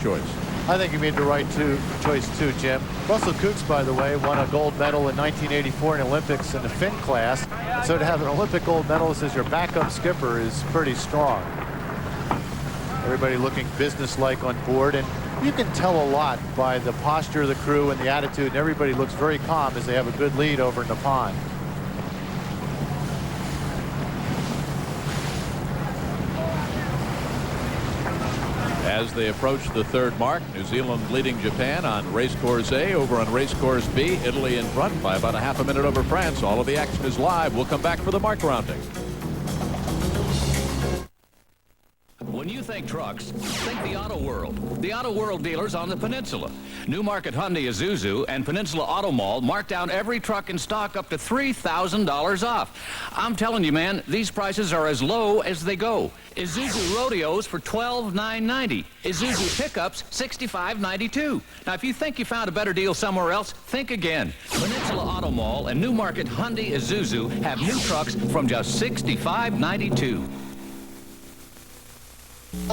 choice. I think you made the right choice too, Jim. Russell Cooks, by the way, won a gold medal in 1984 in Olympics in the Finn class. So to have an Olympic gold medalist as your backup skipper is pretty strong. Everybody looking businesslike on board, and you can tell a lot by the posture of the crew and the attitude, and everybody looks very calm as they have a good lead over in the pond. As they approach the third mark, New Zealand leading Japan on race course A. Over on race course B, Italy in front by about a half a minute over France. All of the action is live. We'll come back for the mark rounding. When you think trucks, think the Auto World. The Auto World dealers on the peninsula. Newmarket Hyundai Isuzu and Peninsula Auto Mall mark down every truck in stock up to $3,000 off. I'm telling you, man, these prices are as low as they go. Isuzu Rodeos for $12,990. Isuzu pickups $65.92. Now, if you think you found a better deal somewhere else, think again. Peninsula Auto Mall and Newmarket Hyundai Isuzu have new trucks from just $65.92.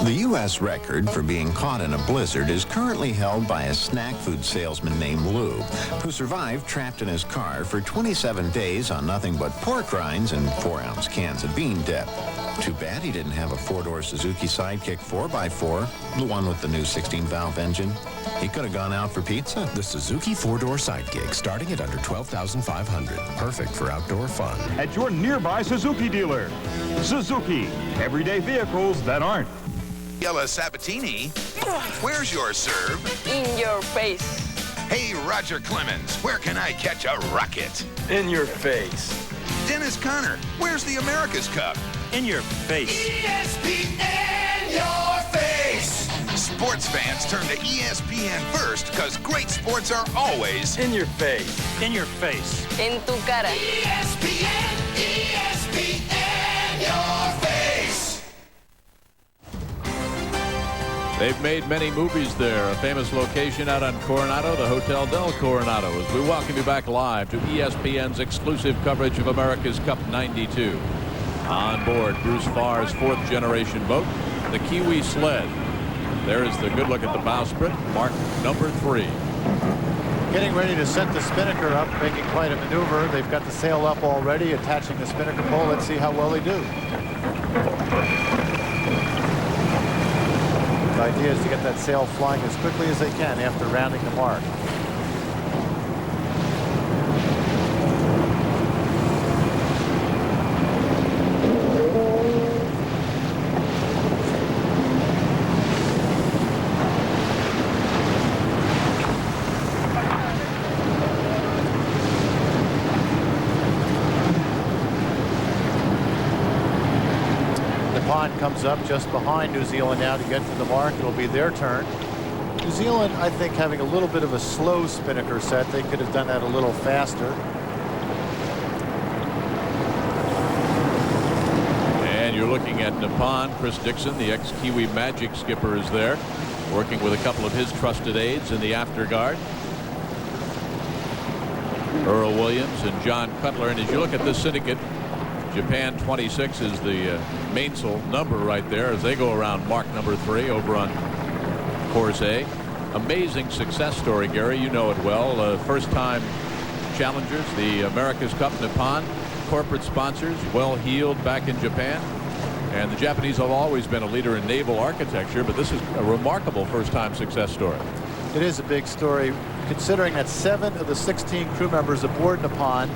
The U.S. record for being caught in a blizzard is currently held by a snack food salesman named Lou, who survived trapped in his car for 27 days on nothing but pork rinds and 4-ounce cans of bean dip. Too bad he didn't have a 4-door Suzuki Sidekick 4x4, the one with the new 16-valve engine. He could have gone out for pizza. The Suzuki 4-door Sidekick, starting at under $12,500. Perfect for outdoor fun. At your nearby Suzuki dealer. Suzuki, everyday vehicles that aren't. Yella Sabatini, where's your serve? In your face. Hey, Roger Clemens, where can I catch a rocket? In your face. Dennis Conner, where's the America's Cup? In your face. ESPN, your face! Sports fans turn to ESPN first, because great sports are always in your face. In your face. En tu cara. ESPN, ESPN, your face! They've made many movies there. A famous location out on Coronado, the Hotel del Coronado, as we welcome you back live to ESPN's exclusive coverage of America's Cup 92. On board Bruce Farr's fourth-generation boat, the Kiwi Sled. There is the good look at the bowsprit, mark number 3. Getting ready to set the spinnaker up, making quite a maneuver. They've got the sail up already, attaching the spinnaker pole. Let's see how well they do. The idea is to get that sail flying as quickly as they can after rounding the mark. Comes up just behind New Zealand now to get to the mark. It'll be their turn. New Zealand, I think, having a little bit of a slow spinnaker set. They could have done that a little faster. And you're looking at Nippon. Chris Dixon, the ex-Kiwi Magic skipper, is there, working with a couple of his trusted aides in the afterguard. Earl Williams and John Cutler. And as you look at this syndicate, Japan 26 is the mainsail number right there as they go around mark number 3 over on course A. Amazing success story, Gary. You know it well. First-time challengers, the America's Cup Nippon, corporate sponsors, well-heeled back in Japan. And the Japanese have always been a leader in naval architecture, but this is a remarkable first-time success story. It is a big story, considering that 7 of the 16 crew members aboard Nippon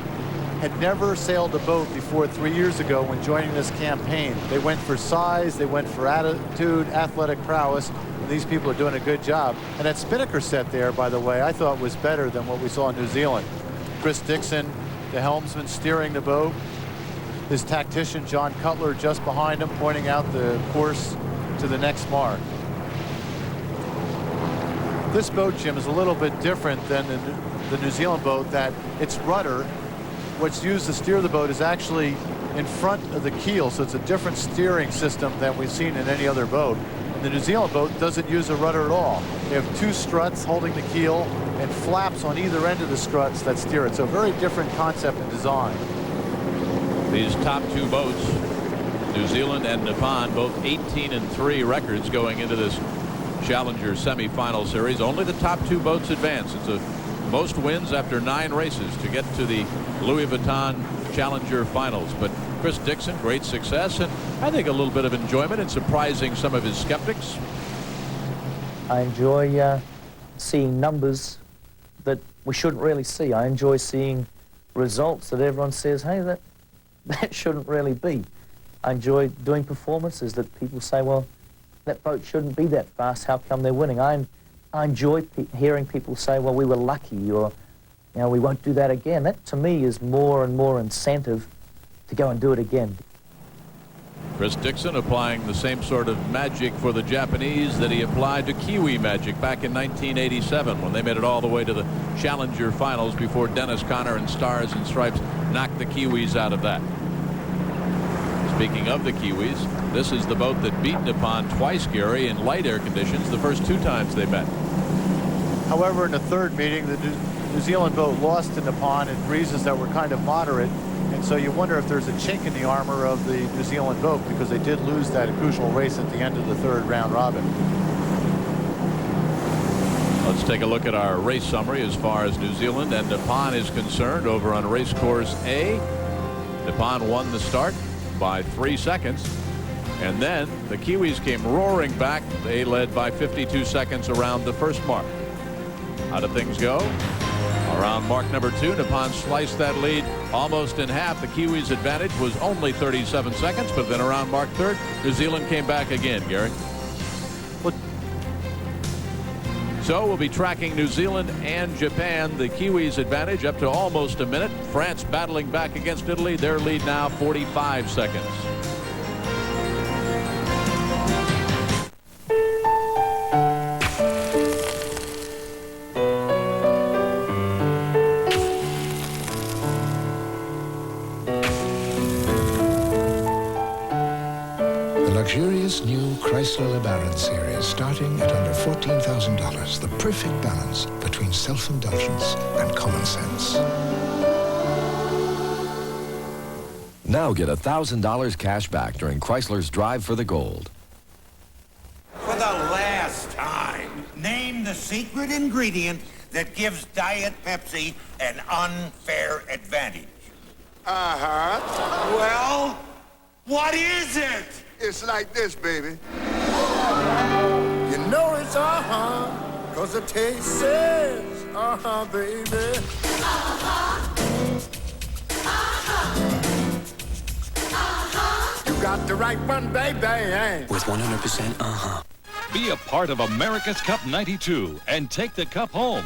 had never sailed a boat before 3 years ago when joining this campaign. They went for size, they went for attitude, athletic prowess, and these people are doing a good job. And that spinnaker set there, by the way, I thought was better than what we saw in New Zealand. Chris Dixon, the helmsman, steering the boat. His tactician, John Cutler, just behind him, pointing out the course to the next mark. This boat, Jim, is a little bit different than the New Zealand boat, that its rudder, what's used to steer the boat, is actually in front of the keel, so it's a different steering system than we've seen in any other boat. And the New Zealand boat doesn't use a rudder at all. They have 2 struts holding the keel and flaps on either end of the struts that steer it. So a very different concept and design. These top 2 boats, New Zealand and Nippon, both 18-3 records going into this Challenger semifinal series. Only the top 2 boats advance. It's a most wins after 9 races to get to the Louis Vuitton Challenger finals. But Chris Dixon, great success, and I think a little bit of enjoyment in surprising some of his skeptics. I enjoy seeing numbers that we shouldn't really see. I enjoy seeing results that everyone says, hey, that shouldn't really be. I enjoy doing performances that people say, well, that boat shouldn't be that fast. How come they're winning? I enjoy hearing people say, well, we were lucky, or, you know, we won't do that again. That, to me, is more and more incentive to go and do it again. Chris Dixon applying the same sort of magic for the Japanese that he applied to Kiwi magic back in 1987 when they made it all the way to the Challenger finals before Dennis Conner and Stars and Stripes knocked the Kiwis out of that. Speaking of the Kiwis, this is the boat that beat Nippon twice, Gary, in light air conditions the first 2 times they met. However, in the 3rd meeting, the New Zealand boat lost to Nippon in breezes that were kind of moderate. And so you wonder if there's a chink in the armor of the New Zealand boat, because they did lose that crucial race at the end of the 3rd round robin. Let's take a look at our race summary as far as New Zealand and Nippon is concerned over on race course A. Nippon won the start by 3 seconds, and then the Kiwis came roaring back. They led by 52 seconds around the first mark. How did things go? Around mark number 2, Nippon sliced that lead almost in half. The Kiwis' advantage was only 37 seconds, but then around mark 3rd, New Zealand came back again, Gary. So we'll be tracking New Zealand and Japan. The Kiwis' advantage up to almost a minute. France battling back against Italy. Their lead now 45 seconds. Luxurious new Chrysler LeBaron series starting at under $14,000. The perfect balance between self-indulgence and common sense. Now get $1,000 cash back during Chrysler's Drive for the Gold. For the last time, name the secret ingredient that gives Diet Pepsi an unfair advantage. Well, what is it? It's like this, baby. You know it's cause the taste says, baby. You got the right one, baby. With 100% Be a part of America's Cup 92 and take the cup home,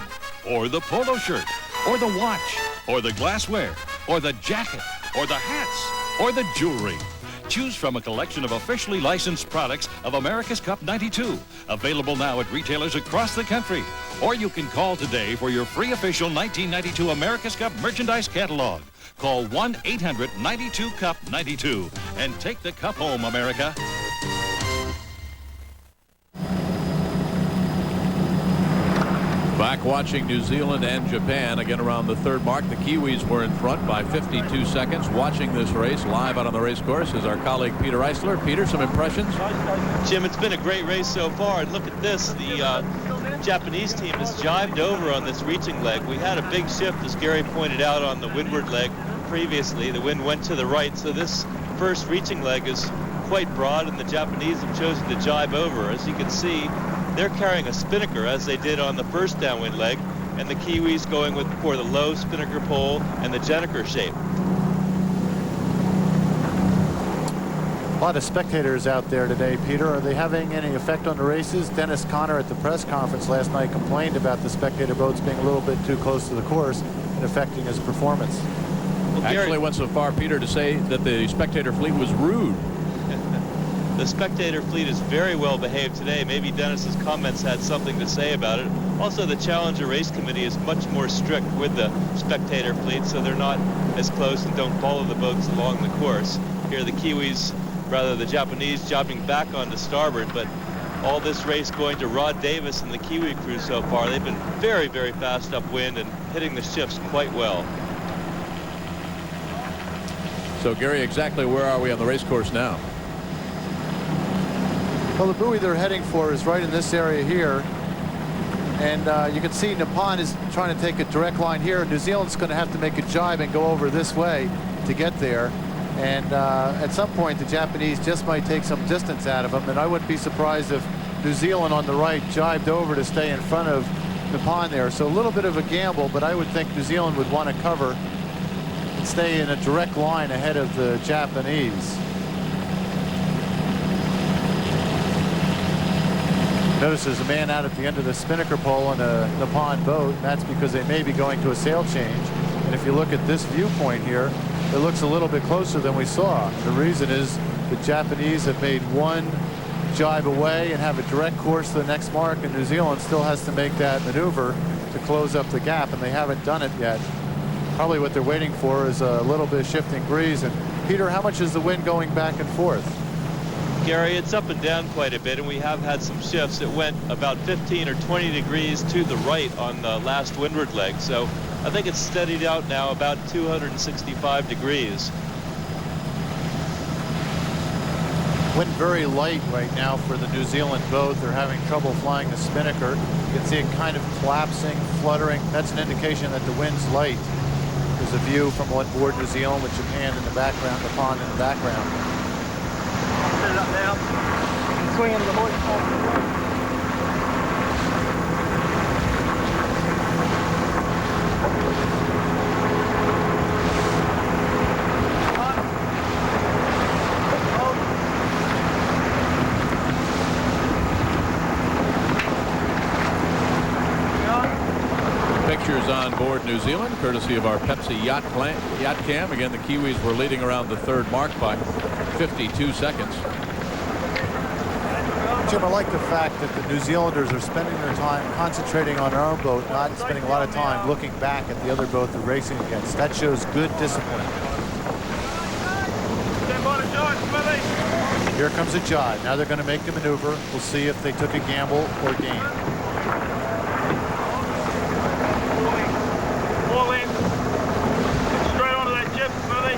or the polo shirt, or the watch, or the glassware, or the jacket, or the hats, or the jewelry. Choose from a collection of officially licensed products of America's Cup 92. Available now at retailers across the country. Or you can call today for your free official 1992 America's Cup merchandise catalog. Call 1-800-92-CUP-92 and take the cup home, America. Back watching New Zealand and Japan again around the 3rd mark. The Kiwis were in front by 52 seconds. Watching this race live out on the race course is our colleague Peter Eisler. Peter, some impressions? Jim, it's been a great race so far. And look at this. The Japanese team has jived over on this reaching leg. We had a big shift, as Gary pointed out, on the windward leg previously. The wind went to the right, so this first reaching leg is quite broad, and the Japanese have chosen to jive over. As you can see, they're carrying a spinnaker as they did on the first downwind leg, and the Kiwis going for the low spinnaker pole and the Jenniker shape. A lot of spectators out there today, Peter. Are they having any effect on the races? Dennis Conner at the press conference last night complained about the spectator boats being a little bit too close to the course and affecting his performance. Well, actually went so far, Peter, to say that the spectator fleet was rude. The spectator fleet is very well behaved today. Maybe Dennis's comments had something to say about it. Also, the Challenger Race Committee is much more strict with the spectator fleet, so they're not as close and don't follow the boats along the course. Here the Kiwis, rather the Japanese, jobbing back onto starboard, but all this race going to Rod Davis and the Kiwi crew so far. They've been very, very fast upwind and hitting the shifts quite well. So, Gary, exactly where are we on the race course now? Well, the buoy they're heading for is right in this area here. And you can see Nippon is trying to take a direct line here. New Zealand's going to have to make a jibe and go over this way to get there. And at some point, the Japanese just might take some distance out of them. And I wouldn't be surprised if New Zealand on the right jibed over to stay in front of Nippon there. So a little bit of a gamble, but I would think New Zealand would want to cover and stay in a direct line ahead of the Japanese. Notice there's a man out at the end of the spinnaker pole on a Nippon boat, and that's because they may be going to a sail change. And if you look at this viewpoint here, it looks a little bit closer than we saw. The reason is the Japanese have made one jibe away and have a direct course to the next mark, and New Zealand still has to make that maneuver to close up the gap, and they haven't done it yet. Probably what they're waiting for is a little bit of shifting breeze. And Peter, how much is the wind going back and forth? Gary, it's up and down quite a bit, and we have had some shifts. It went about 15 or 20 degrees to the right on the last windward leg, so I think it's steadied out now about 265 degrees. Wind very light right now for the New Zealand boat. They're having trouble flying the spinnaker. You can see it kind of collapsing, fluttering. That's an indication that the wind's light. There's a view from on board New Zealand with Japan in the background, the pond in the background. Set it up now. You can swing into the hoist. Pictures on board New Zealand, courtesy of our Pepsi yacht cam. Again, the Kiwis were leading around the third mark by 52 seconds. Jim, I like the fact that the New Zealanders are spending their time concentrating on their own boat, not spending a lot of time looking back at the other boat they're racing against. That shows good discipline. Here comes a jibe. Now they're going to make the maneuver. We'll see if they took a gamble or gain. All in. Straight onto that jib, Smithy.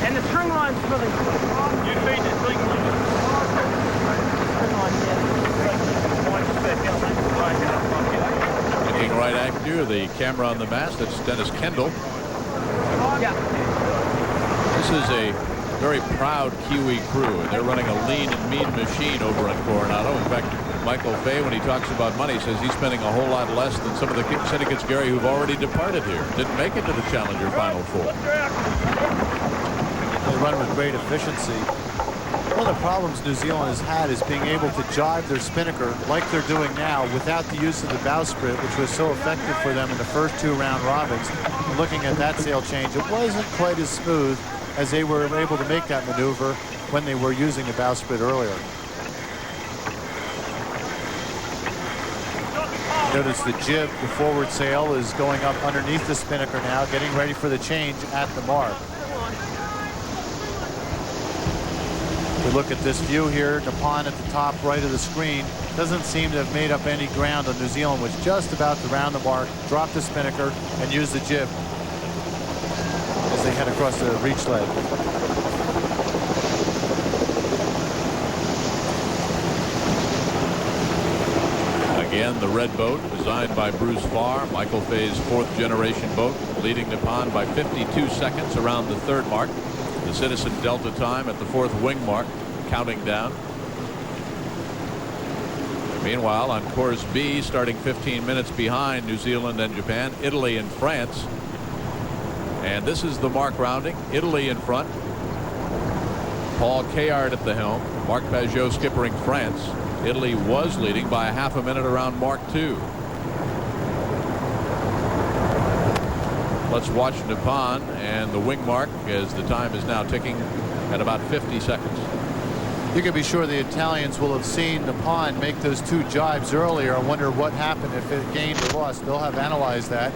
And the string line, Smithy. You feed the string line. Looking right at you, the camera on the mast, that's Dennis Kendall. This is a very proud Kiwi crew, and they're running a lean and mean machine over at Coronado. In fact, Michael Fay, when he talks about money, says he's spending a whole lot less than some of the syndicates, Gary, who've already departed here. Didn't make it to the Challenger Final Four. They run with great efficiency. One of the problems New Zealand has had is being able to jibe their spinnaker like they're doing now without the use of the bowsprit, which was so effective for them in the first two round robins. And looking at that sail change, it wasn't quite as smooth as they were able to make that maneuver when they were using the bowsprit earlier. Notice the jib, the forward sail, is going up underneath the spinnaker now, getting ready for the change at the mark. We look at this view here, Nippon at the top right of the screen. Doesn't seem to have made up any ground on New Zealand. Was just about to round the mark, drop the spinnaker, and use the jib as they head across the reach leg. Again, the red boat, designed by Bruce Farr, Michael Fay's fourth generation boat, leading Nippon by 52 seconds around the third mark. The Citizen Delta time at the fourth wing mark, counting down. Meanwhile, on course B, starting 15 minutes behind New Zealand and Japan, Italy and France. And this is the mark rounding. Italy in front. Paul Cayard at the helm. Marc Pajot skippering France. Italy was leading by a half a minute around Mark 2. Let's watch Nippon and the wing mark as the time is now ticking at about 50 seconds. You can be sure the Italians will have seen Nippon make those two jibes earlier and wonder what happened, if it gained or lost. They'll have analyzed that.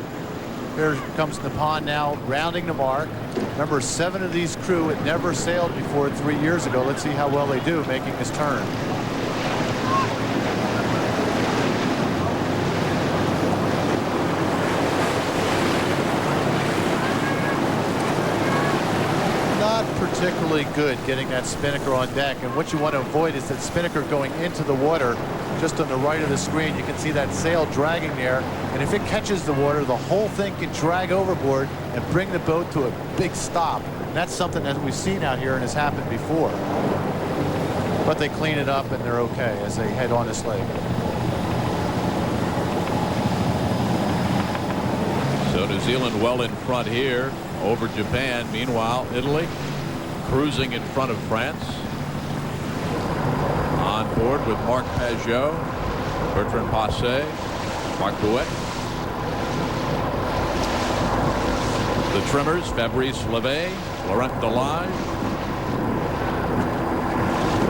Here comes Nippon now rounding the mark. Remember, 7 of these crew had never sailed before 3 years ago. Let's see how well they do making this turn. Not particularly really good getting that spinnaker on deck. And what you want to avoid is that spinnaker going into the water just on the right of the screen. You can see that sail dragging there. And if it catches the water, the whole thing can drag overboard and bring the boat to a big stop. And that's something that we've seen out here and has happened before. But they clean it up and they're okay as they head on this lake. So New Zealand well in front here over Japan. Meanwhile, Italy cruising in front of France. On board with Marc Pajot, Bertrand Passet, Marc Bouet. The trimmers, Fabrice Levet, Laurent Delage,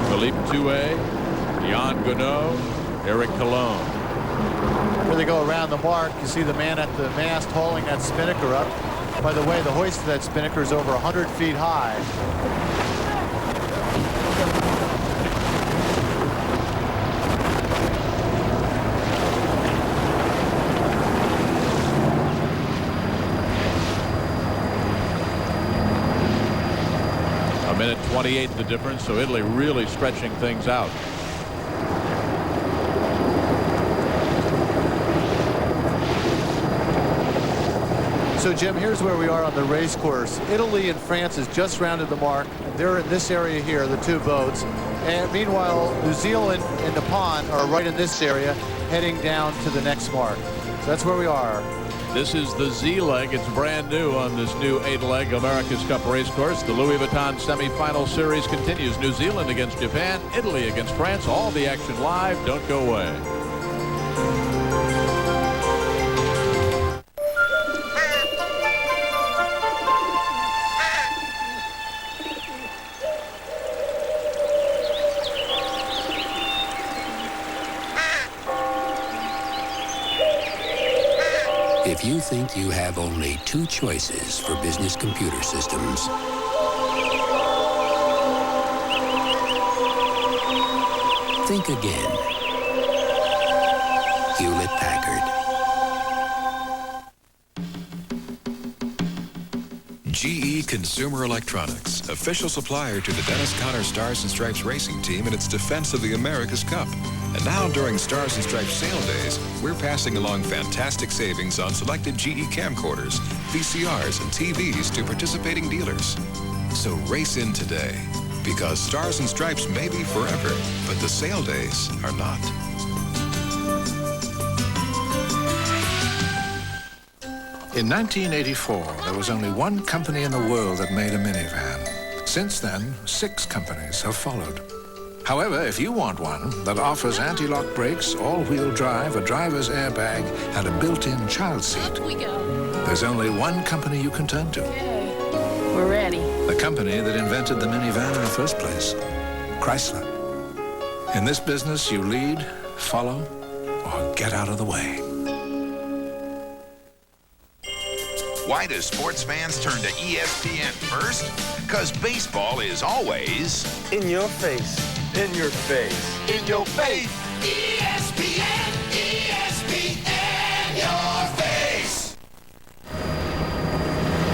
Philippe Touet, Jan Gounod, Eric Cologne. Here they go around the mark. You see the man at the mast hauling that spinnaker up. By the way, the hoist of that spinnaker is over 100 feet high. A minute 28 the difference, so Italy really stretching things out. So, Jim, here's where we are on the race course. Italy and France has just rounded the mark. They're in this area here, the two boats. And meanwhile, New Zealand and Nippon are right in this area, heading down to the next mark. So that's where we are. This is the Z-leg. It's brand new on this new 8-leg America's Cup race course. The Louis Vuitton semifinal series continues. New Zealand against Japan, Italy against France. All the action live. Don't go away. If you think you have only two choices for business computer systems, think again. Hewlett-Packard. GE Consumer Electronics, official supplier to the Dennis Conner Stars and Stripes racing team in its defense of the America's Cup. And now during Stars and Stripes sale days, we're passing along fantastic savings on selected GE camcorders, VCRs, and TVs to participating dealers. So race in today, because Stars and Stripes may be forever, but the sale days are not. In 1984, there was only one company in the world that made a minivan. Since then, 6 companies have followed. However, if you want one that offers anti-lock brakes, all-wheel drive, a driver's airbag, and a built-in child seat, there's only one company you can turn to. Okay, we're ready. The company that invented the minivan in the first place, Chrysler. In this business, you lead, follow, or get out of the way. Why do sports fans turn to ESPN first? Because baseball is always... in your face. In your face. In your face. ESPN, ESPN, your face.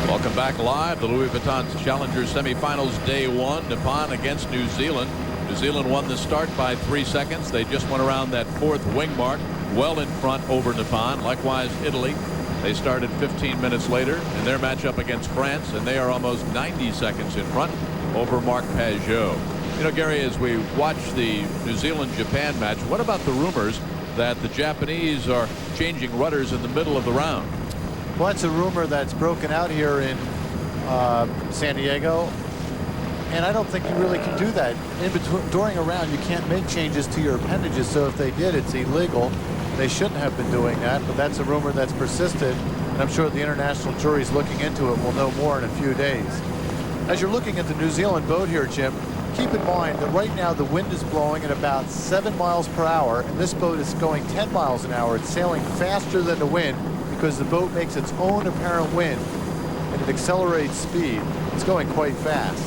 Welcome back live. The Louis Vuitton Challengers semifinals day 1. Nippon against New Zealand. New Zealand won the start by 3 seconds. They just went around that 4th wing mark, well in front over Nippon. Likewise, Italy. They started 15 minutes later in their matchup against France, and they are almost 90 seconds in front over Marc Pajot. You know, Gary, as we watch the New Zealand-Japan match, what about the rumors that the Japanese are changing rudders in the middle of the round? Well, that's a rumor that's broken out here in San Diego. And I don't think you really can do that. During a round, you can't make changes to your appendages. So if they did, it's illegal. They shouldn't have been doing that, but that's a rumor that's persisted, and I'm sure the international jury's looking into it. We'll know more in a few days. As you're looking at the New Zealand boat here, Jim, keep in mind that right now the wind is blowing at about 7 miles per hour, and this boat is going 10 miles an hour. It's sailing faster than the wind because the boat makes its own apparent wind, and it accelerates speed. It's going quite fast.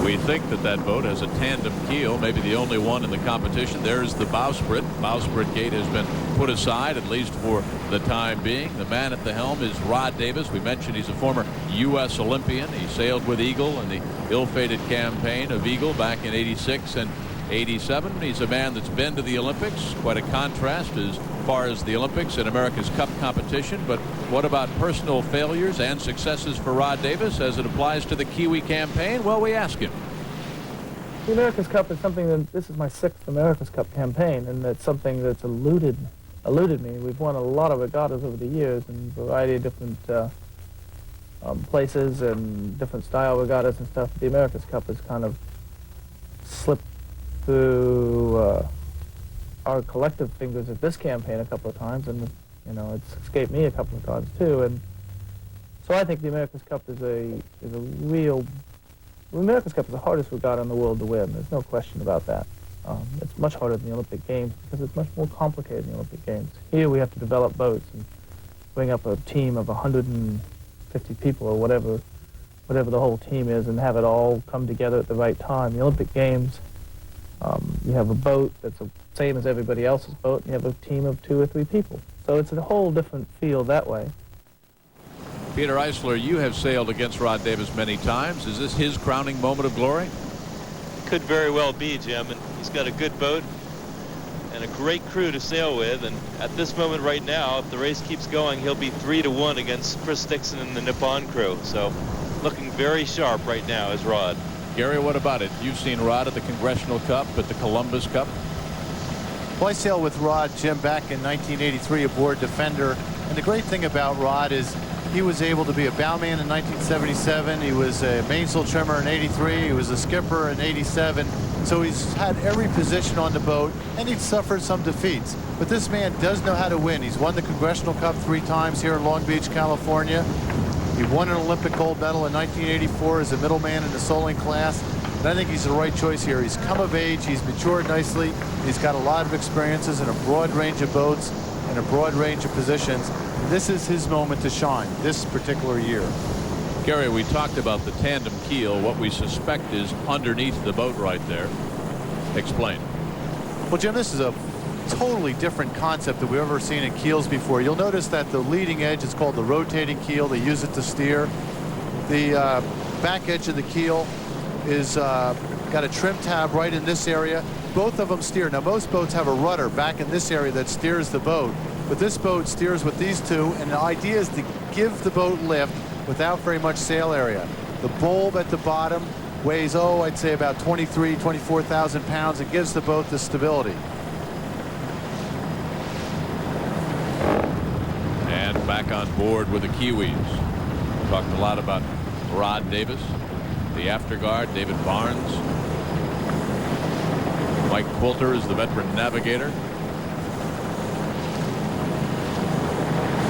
We We think that that boat has a tandem keel, maybe the only one in the competition. There's the bowsprit. Bowsprit gate has been put aside, at least for the time being. The man at the helm is Rod Davis. We mentioned he's a former U.S. Olympian. He sailed with Eagle in the ill-fated campaign of Eagle back in '86 and '87. He's a man that's been to the Olympics. Quite a contrast as far as the Olympics and America's Cup competition. But what about personal failures and successes for Rod Davis as it applies to the Kiwi campaign? Well, we ask him. The America's Cup is something that, this is my 6th America's Cup campaign, and it's something that's eluded me. We've won a lot of regattas over the years in a variety of different places and different style regattas and stuff. The America's Cup has kind of slipped through our collective fingers at this campaign a couple of times, and you know, it's escaped me a couple of times too. And so I think the America's Cup is a real. The America's Cup is the hardest regatta in the world to win. There's no question about that. It's much harder than the Olympic Games because it's much more complicated than the Olympic Games. Here we have to develop boats and bring up a team of 150 people or whatever the whole team is, and have it all come together at the right time. The Olympic Games, you have a boat that's the same as everybody else's boat, and you have a team of 2 or 3 people. So it's a whole different field that way. Peter Eisler, you have sailed against Rod Davis many times. Is this his crowning moment of glory? Could very well be, Jim. And he's got a good boat and a great crew to sail with. And at this moment right now, if the race keeps going, he'll be 3-1 against Chris Dixon and the Nippon crew. So looking very sharp right now is Rod. Gary, what about it? You've seen Rod at the Congressional Cup, at the Columbus Cup. Well, I sailed with Rod, Jim, back in 1983 aboard Defender. And the great thing about Rod is he was able to be a bowman in 1977. He was a mainsail trimmer in '83. He was a skipper in '87. So he's had every position on the boat, and he's suffered some defeats. But this man does know how to win. He's won the Congressional Cup 3 times here in Long Beach, California. He won an Olympic gold medal in 1984 as a middleman in the soling class. And I think he's the right choice here. He's come of age. He's matured nicely. He's got a lot of experiences in a broad range of boats and a broad range of positions. This is his moment to shine this particular year. Gary, we talked about the tandem keel. What we suspect is underneath the boat right there. Explain. Well, Jim, this is a totally different concept that we've ever seen in keels before. You'll notice that the leading edge is called the rotating keel. They use it to steer. The back edge of the keel is got a trim tab right in this area. Both of them steer. Now, most boats have a rudder back in this area that steers the boat, but this boat steers with these 2, and the idea is to give the boat lift without very much sail area. The bulb at the bottom weighs, I'd say about 24,000 pounds. It gives the boat the stability. And back on board with the Kiwis. Talked a lot about Rod Davis, the afterguard, David Barnes. Mike Quilter is the veteran navigator.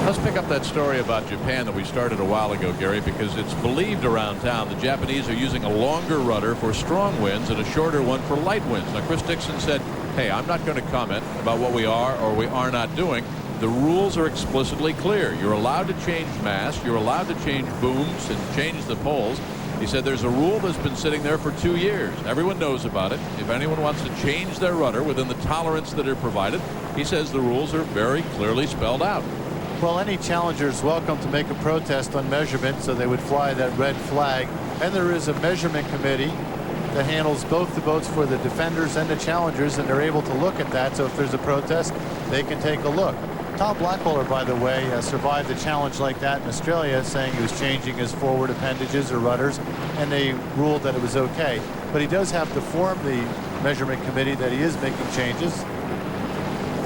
Let's pick up that story about Japan that we started a while ago, Gary, because it's believed around town the Japanese are using a longer rudder for strong winds and a shorter one for light winds. Now, Chris Dixon said, hey, I'm not going to comment about what we are or we are not doing. The rules are explicitly clear. You're allowed to change mast. You're allowed to change booms and change the poles. He said there's a rule that's been sitting there for 2 years. Everyone knows about it. If anyone wants to change their rudder within the tolerance that are provided, he says the rules are very clearly spelled out. Well, any challenger is welcome to make a protest on measurement, so they would fly that red flag. And there is a measurement committee that handles both the boats for the defenders and the challengers, and they're able to look at that. So if there's a protest, they can take a look. Tom Blackwell, by the way, survived a challenge like that in Australia, saying he was changing his forward appendages or rudders, and they ruled that it was okay. But he does have to form the measurement committee that he is making changes.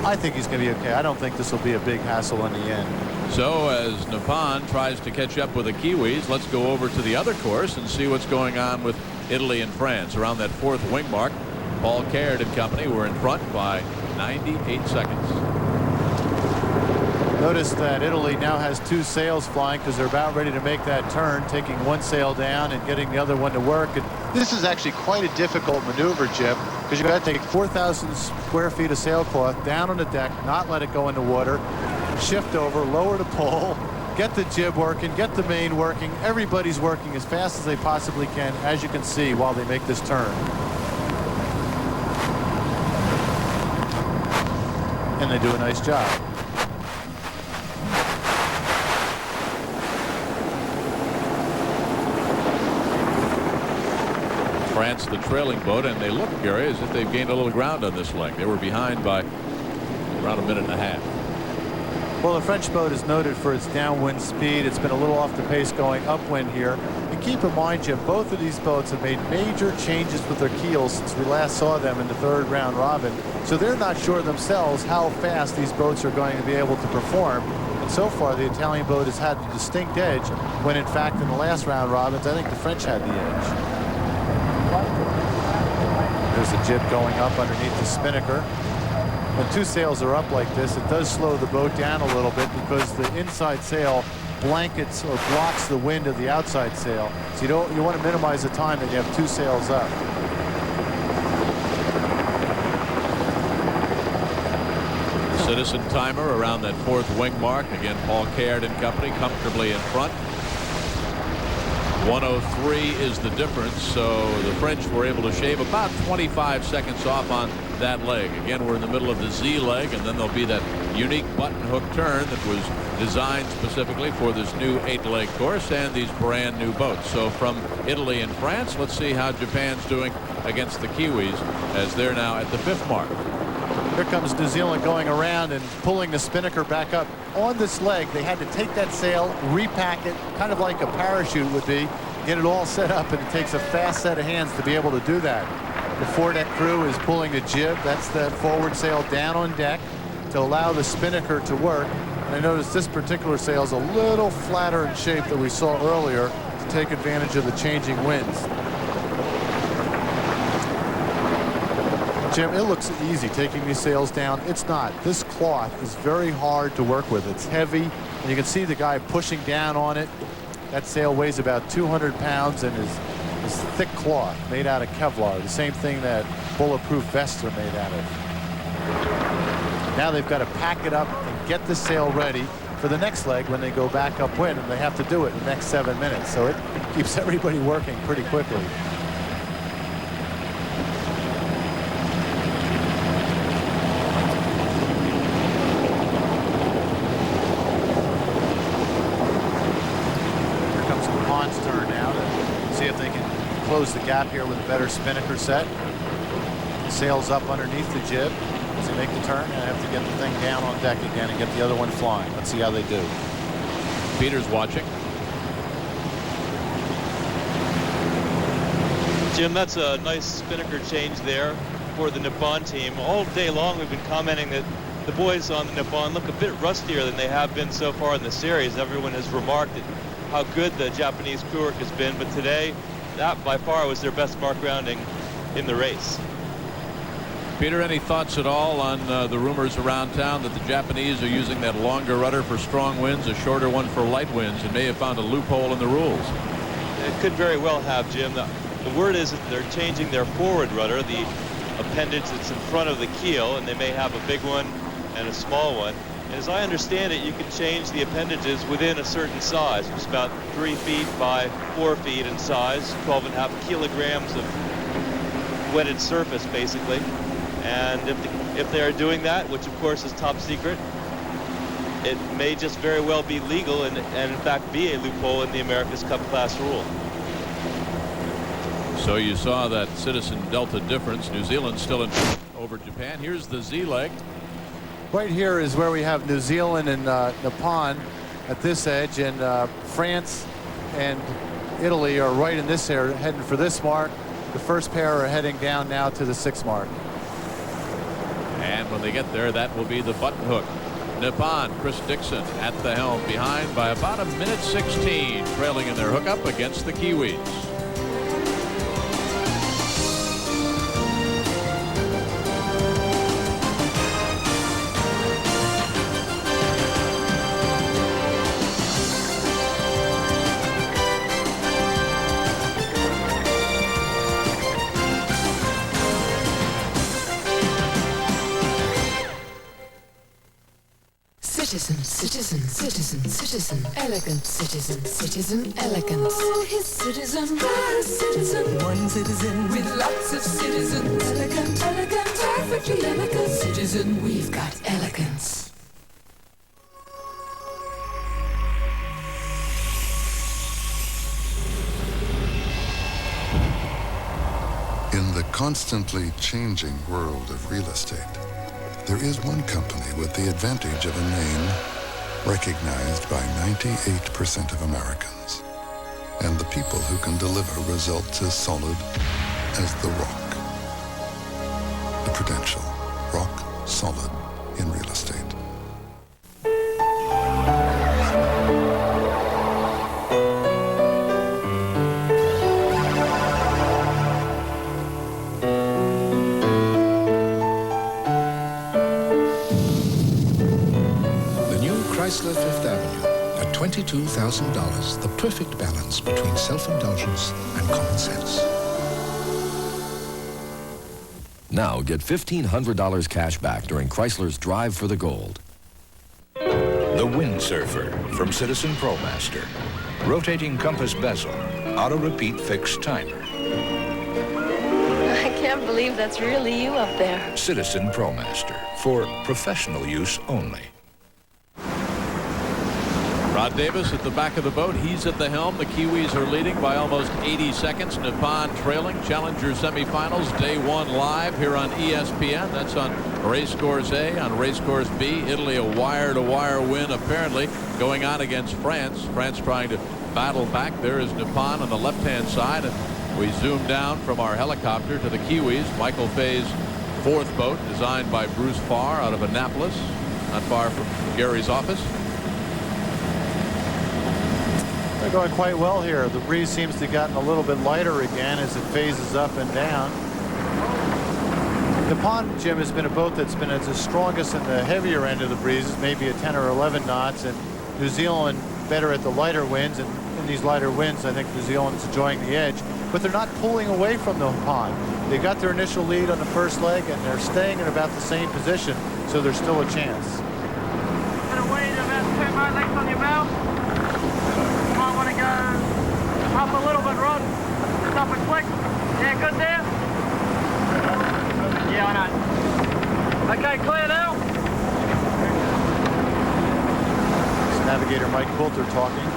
I think he's going to be okay. I don't think this will be a big hassle in the end. So as Nippon tries to catch up with the Kiwis, let's go over to the other course and see what's going on with Italy and France. Around that 4th wing mark, Paul Caird and company were in front by 98 seconds. Notice that Italy now has 2 sails flying because they're about ready to make that turn, taking one sail down and getting the other one to work. And this is actually quite a difficult maneuver, Jim, because you've got to take 4,000 square feet of sailcloth down on the deck, not let it go in the water, shift over, lower the pole, get the jib working, get the main working. Everybody's working as fast as they possibly can, as you can see, while they make this turn. And they do a nice job. France, the trailing boat, and they look, Gary, as if they've gained a little ground on this leg. They were behind by around a minute and a half. Well, the French boat is noted for its downwind speed. It's been a little off the pace going upwind here. And keep in mind, Jim, both of these boats have made major changes with their keels since we last saw them in the third round robin. So they're not sure themselves how fast these boats are going to be able to perform. And so far, the Italian boat has had the distinct edge, when in fact in the last round robins, I think the French had the edge. There's the jib going up underneath the spinnaker. When two sails are up like this, it does slow the boat down a little bit because the inside sail blankets or blocks the wind of the outside sail. So you want to minimize the time that you have two sails up. Citizen timer around that fourth wing mark. Again, Paul Caird and company comfortably in front. 103 is the difference, so the French were able to shave about 25 seconds off on that leg. Again, we're in the middle of the Z leg, and then there'll be that unique button hook turn that was designed specifically for this new 8-leg course and these brand new boats. So from Italy and France, let's see how Japan's doing against the Kiwis as they're now at the 5th mark. Here comes New Zealand going around and pulling the spinnaker back up. On this leg, they had to take that sail, repack it, kind of like a parachute would be, get it all set up, and it takes a fast set of hands to be able to do that. The foredeck crew is pulling the jib. That's the forward sail down on deck to allow the spinnaker to work. And I noticed this particular sail is a little flatter in shape than we saw earlier to take advantage of the changing winds. Jim, it looks easy taking these sails down. It's not. This cloth is very hard to work with. It's heavy, and you can see the guy pushing down on it. That sail weighs about 200 pounds and is thick cloth made out of Kevlar, the same thing that bulletproof vests are made out of. Now they've got to pack it up and get the sail ready for the next leg when they go back upwind, and they have to do it in the next 7 minutes. So it keeps everybody working pretty quickly. Close the gap here with a better spinnaker set. Sails up underneath the jib as they make the turn, and have to get the thing down on deck again and get the other one flying. Let's see how they do. Peter's watching. Jim, that's a nice spinnaker change there for the Nippon team. All day long we've been commenting that the boys on the Nippon look a bit rustier than they have been so far in the series. Everyone has remarked at how good the Japanese crew work has been, but today that by far was their best mark rounding in the race. Peter, any thoughts at all on the rumors around town that the Japanese are using that longer rudder for strong winds, a shorter one for light winds, and may have found a loophole in the rules? It could very well have, Jim. The word is that they're changing their forward rudder, the appendage that's in front of the keel, and they may have a big one and a small one. And as I understand it, you can change the appendages within a certain size, which is about 3 feet by 4 feet in size, 12.5 kilograms of wetted surface, basically. And if they are doing that, which of course is top secret, it may just very well be legal and in fact be a loophole in the America's Cup class rule. So you saw that Citizen Delta difference. New Zealand still in over Japan. Here's the Z leg. Right here is where we have New Zealand and Nippon at this edge, and France and Italy are right in this area, heading for this mark. The first pair are heading down now to the 6th mark. And when they get there, that will be the button hook. Nippon, Chris Dixon at the helm, behind by about 1:16, trailing in their hookup against the Kiwis. Citizen, citizen, citizen, citizen, elegant citizen, citizen, elegance. Oh, his citizen, citizen, one citizen with lots of citizens. Elegant, elegant, perfectly elegant citizen. We've got elegance. In the constantly changing world of real estate, there is one company with the advantage of a name recognized by 98% of Americans, and the people who can deliver results as solid as the rock. The Prudential, rock solid in real estate. Chrysler Fifth Avenue at $22,000, the perfect balance between self-indulgence and common sense. Now get $1,500 cash back during Chrysler's Drive for the Gold. The Windsurfer from Citizen ProMaster. Rotating compass bezel, auto-repeat fixed timer. I can't believe that's really you up there. Citizen ProMaster, for professional use only. Rod Davis at the back of the boat. He's at the helm. The Kiwis are leading by almost 80 seconds. Nippon trailing. Challenger semifinals. Day one live here on ESPN. That's on Racecourse A. On Racecourse B, Italy a wire-to-wire win apparently going on against France. France trying to battle back. There is Nippon on the left-hand side. And we zoom down from our helicopter to the Kiwis. Michael Fay's fourth boat designed by Bruce Farr out of Annapolis, not far from Gary's office. They're going quite well here. The breeze seems to have gotten a little bit lighter again as it phases up and down. Nippon, Jim, has been a boat that's been at its strongest in the heavier end of the breezes, maybe at 10 or 11 knots, and New Zealand better at the lighter winds. And in these lighter winds, I think New Zealand's enjoying the edge, but they're not pulling away from the Nippon. They got their initial lead on the first leg, and they're staying in about the same position, so there's still a chance. Gonna wait about 2 more lengths on your bow. Might want to go up a little bit, Rod. Just up a click. Yeah, good there. Yeah, I know. Okay, clear now. It's navigator Mike Coulter talking.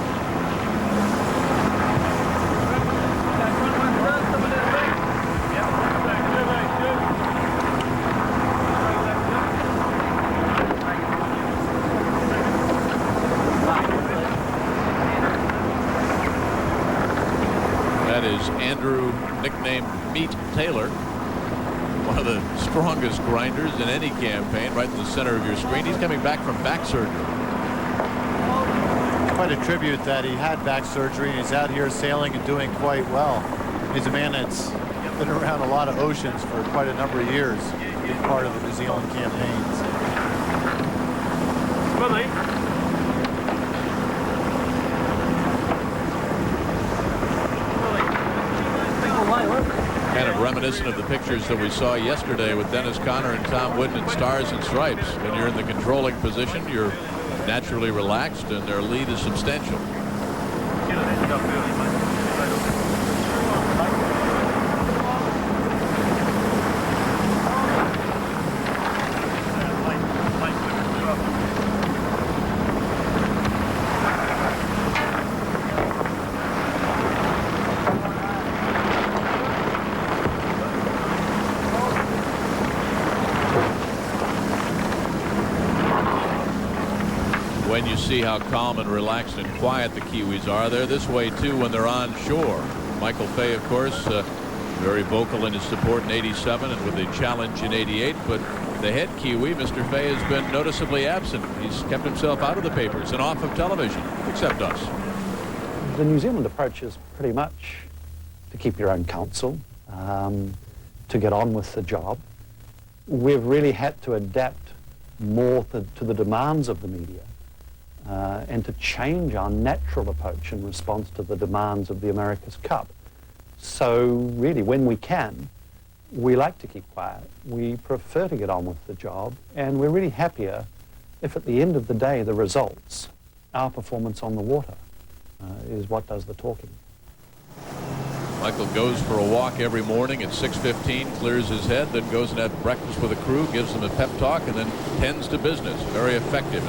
That is Andrew, nicknamed Meat Taylor, one of the strongest grinders in any campaign, right in the center of your screen. He's coming back from back surgery. Quite a tribute that he had back surgery and he's out here sailing and doing quite well. He's a man that's been around a lot of oceans for quite a number of years, being part of the New Zealand campaigns. Willie. Kind of reminiscent of the pictures that we saw yesterday with Dennis Conner and Tom Wooden in Stars and Stripes. When you're in the controlling position, you're naturally relaxed and their lead is substantial. When you see how calm and relaxed and quiet the Kiwis are, they're this way too when they're on shore. Michael Fay, of course, very vocal in his support in '87 and with a challenge in '88, but the head Kiwi, Mr. Fay, has been noticeably absent. He's kept himself out of the papers and off of television, except us. The New Zealand approach is pretty much to keep your own counsel, to get on with the job. We've really had to adapt more to the demands of the media. And to change our natural approach in response to the demands of the America's Cup. So really, when we can, we like to keep quiet. We prefer to get on with the job, and we're really happier if at the end of the day the results, our performance on the water, is what does the talking. Michael goes for a walk every morning at 6:15, clears his head, then goes and has breakfast with the crew, gives them a pep talk, and then tends to business. Very effective.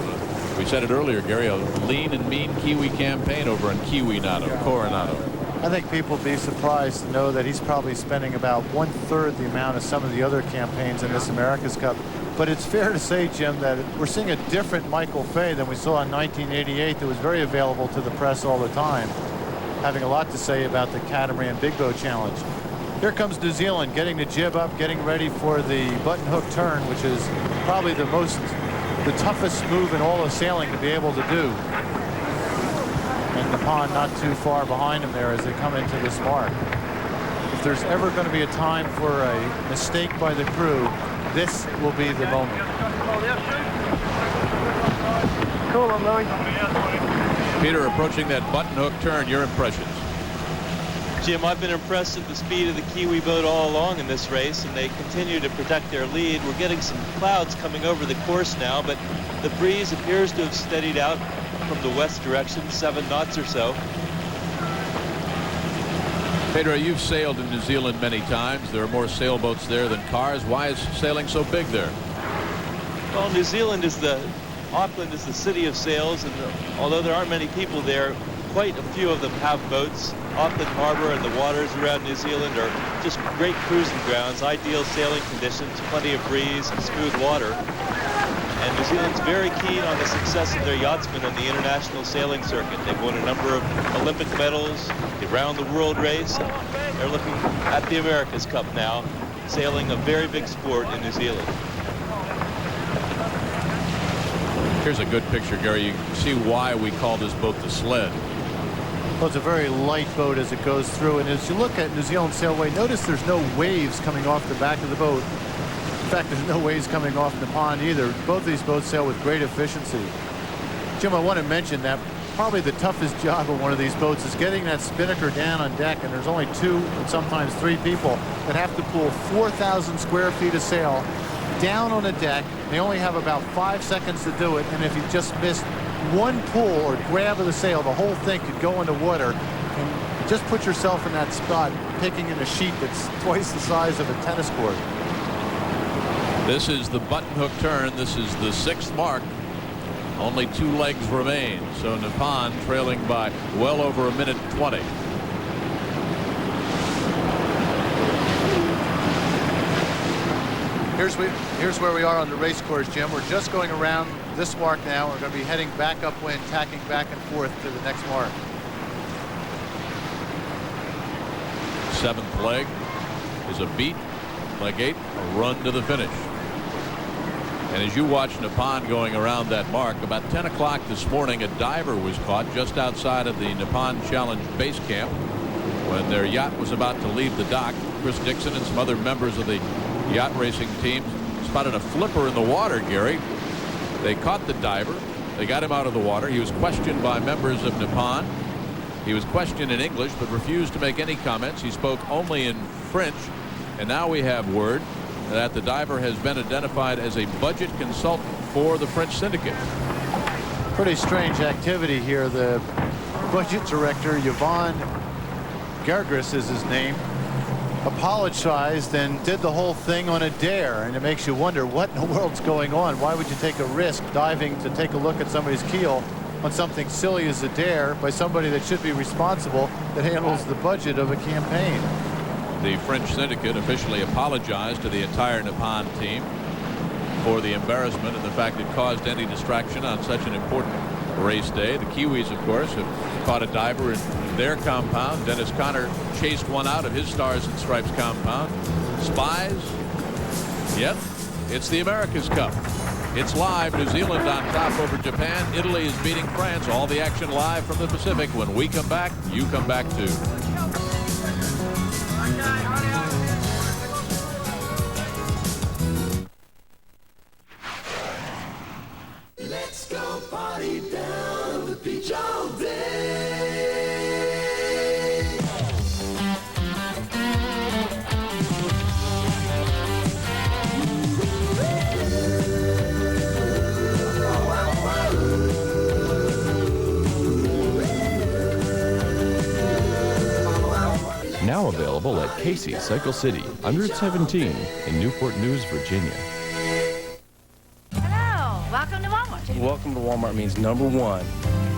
We said it earlier, Gary, a lean and mean Kiwi campaign over in Coronado. I think people would be surprised to know that he's probably spending about 1/3 the amount of some of the other campaigns in this America's Cup. But it's fair to say, Jim, that we're seeing a different Michael Fay than we saw in 1988 that was very available to the press all the time, having a lot to say about the Catamaran Big Boat Challenge. Here comes New Zealand getting the jib up, getting ready for the button hook turn, which is probably the toughest move in all of sailing to be able to do. And Nippon not too far behind him there as they come into this mark. If there's ever going to be a time for a mistake by the crew, this will be the moment. Cool, Louis. Peter, approaching that button hook turn, your impressions? Jim, I've been impressed at the speed of the Kiwi boat all along in this race, and they continue to protect their lead. We're getting some clouds coming over the course now, but the breeze appears to have steadied out from the west direction, 7 knots or so. Pedro, you've sailed in New Zealand many times. There are more sailboats there than cars. Why is sailing so big there? Well, Auckland is the city of sails, and although there aren't many people there, quite a few of them have boats. Auckland Harbor and the waters around New Zealand are just great cruising grounds, ideal sailing conditions, plenty of breeze and smooth water. And New Zealand's very keen on the success of their yachtsmen on the international sailing circuit. They've won a number of Olympic medals, the Round the World race. They're looking at the America's Cup now, sailing a very big sport in New Zealand. Here's a good picture, Gary. You can see why we call this boat the Sled. Well, it's a very light boat as it goes through. And as you look at New Zealand Sailway, notice there's no waves coming off the back of the boat. In fact, there's no waves coming off the pond either. Both of these boats sail with great efficiency. Jim, I want to mention that probably the toughest job of one of these boats is getting that spinnaker down on deck, and there's only 2 and sometimes 3 people that have to pull 4,000 square feet of sail down on the deck. They only have about 5 seconds to do it, and if you just missed one pull or grab of the sail, the whole thing could go into water. And just put yourself in that spot, picking in a sheet that's twice the size of a tennis court. This is the button hook turn. This is the 6th mark. Only 2 legs remain. So Nippon trailing by well over 1:20. Here's where we are on the race course, Jim. We're just going around this mark now. We're going to be heading back upwind, tacking back and forth to the next mark. 7th leg is a beat. Leg 8, a run to the finish. And as you watch Nippon going around that mark, about 10 o'clock this morning, a diver was caught just outside of the Nippon Challenge base camp when their yacht was about to leave the dock. Chris Dixon and some other members of the yacht racing team spotted a flipper in the water, Gary. They caught the diver. They got him out of the water. He was questioned by members of Nippon. He was questioned in English but refused to make any comments. He spoke only in French. And now we have word that the diver has been identified as a budget consultant for the French syndicate. Pretty strange activity here. The budget director, Yvonne Gergris is his name, apologized and did the whole thing on a dare. And it makes you wonder what in the world's going on. Why would you take a risk diving to take a look at somebody's keel on something silly as a dare by somebody that should be responsible, that handles the budget of a campaign? The French syndicate officially apologized to the entire Nippon team for the embarrassment and the fact it caused any distraction on such an important race day. The Kiwis, of course, have caught a diver in their compound. Dennis Conner chased one out of his Stars and Stripes compound. Spies? Yep, it's the America's Cup. It's live. New Zealand on top over Japan. Italy is beating France. All the action live from the Pacific. When we come back, you come back too. Let's go party down the beach all day. available at Casey's Cycle City on Route 17 in Newport News, Virginia. Hello, welcome to Walmart. Welcome to Walmart means number one,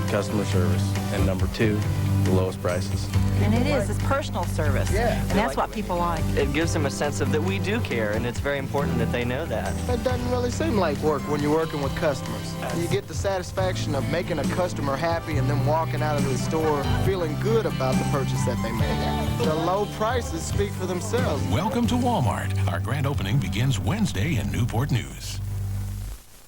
customer service, and number two, the lowest prices. And it is. It's personal service. Yeah. And that's what people like. It gives them a sense of that we do care, and it's very important that they know that. It doesn't really seem like work when you're working with customers. You get the satisfaction of making a customer happy and then walking out of the store feeling good about the purchase that they made. The low prices speak for themselves. Welcome to Walmart. Our grand opening begins Wednesday in Newport News.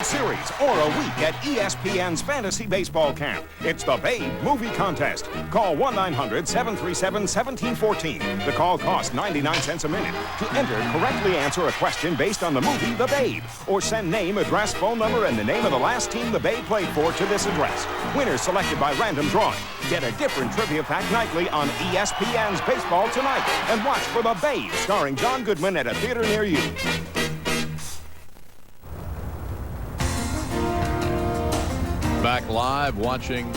Series or a week at ESPN's Fantasy Baseball Camp. It's the Babe Movie Contest. Call 1-900-737-1714. The call costs 99 cents a minute. To enter, correctly answer a question based on the movie The Babe. Or send name, address, phone number, and the name of the last team the Babe played for to this address. Winners selected by random drawing. Get a different trivia fact nightly on ESPN's Baseball Tonight. And watch for The Babe, starring John Goodman at a theater near you. Back live watching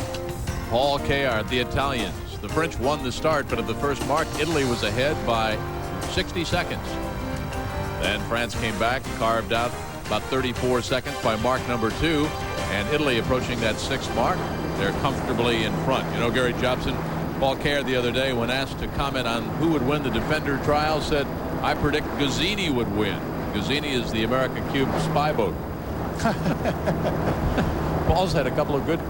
Paul Kayart, the Italians. The French won the start, but at the first mark, Italy was ahead by 60 seconds. Then France came back, carved out about 34 seconds by mark number 2, and Italy approaching that 6th mark. They're comfortably in front. You know, Gary Jobson, Paul Kayart the other day, when asked to comment on who would win the Defender trial, said, "I predict Gazzini would win." Gazzini is the American Cube spy boat. Paul's had a couple of good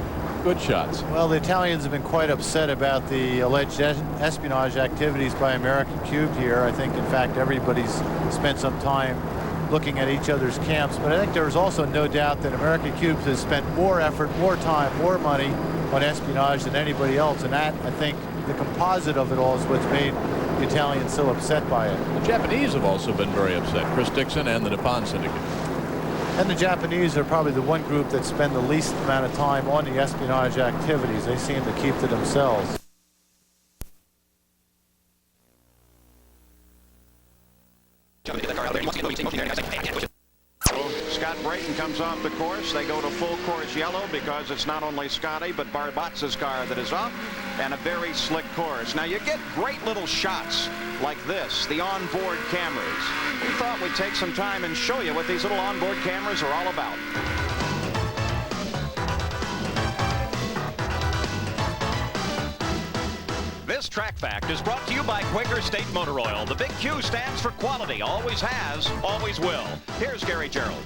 shots. Well, the Italians have been quite upset about the alleged espionage activities by American Cube here. I think, in fact, everybody's spent some time looking at each other's camps. But I think there's also no doubt that American Cube has spent more effort, more time, more money on espionage than anybody else. And that, I think, the composite of it all is what's made the Italians so upset by it. The Japanese have also been very upset. Chris Dixon and the Nippon Syndicate. And the Japanese are probably the one group that spend the least amount of time on the espionage activities. They seem to keep to themselves. Scott Brayton comes off the course. They go to full course yellow because it's not only Scotty but Barbatza's car that is off, and a very slick course. Now you get great little shots like this, the onboard cameras. We thought we'd take some time and show you what these little onboard cameras are all about. This track fact is brought to you by Quaker State Motor Oil. The big Q stands for quality, always has, always will. Here's Gary Gerald.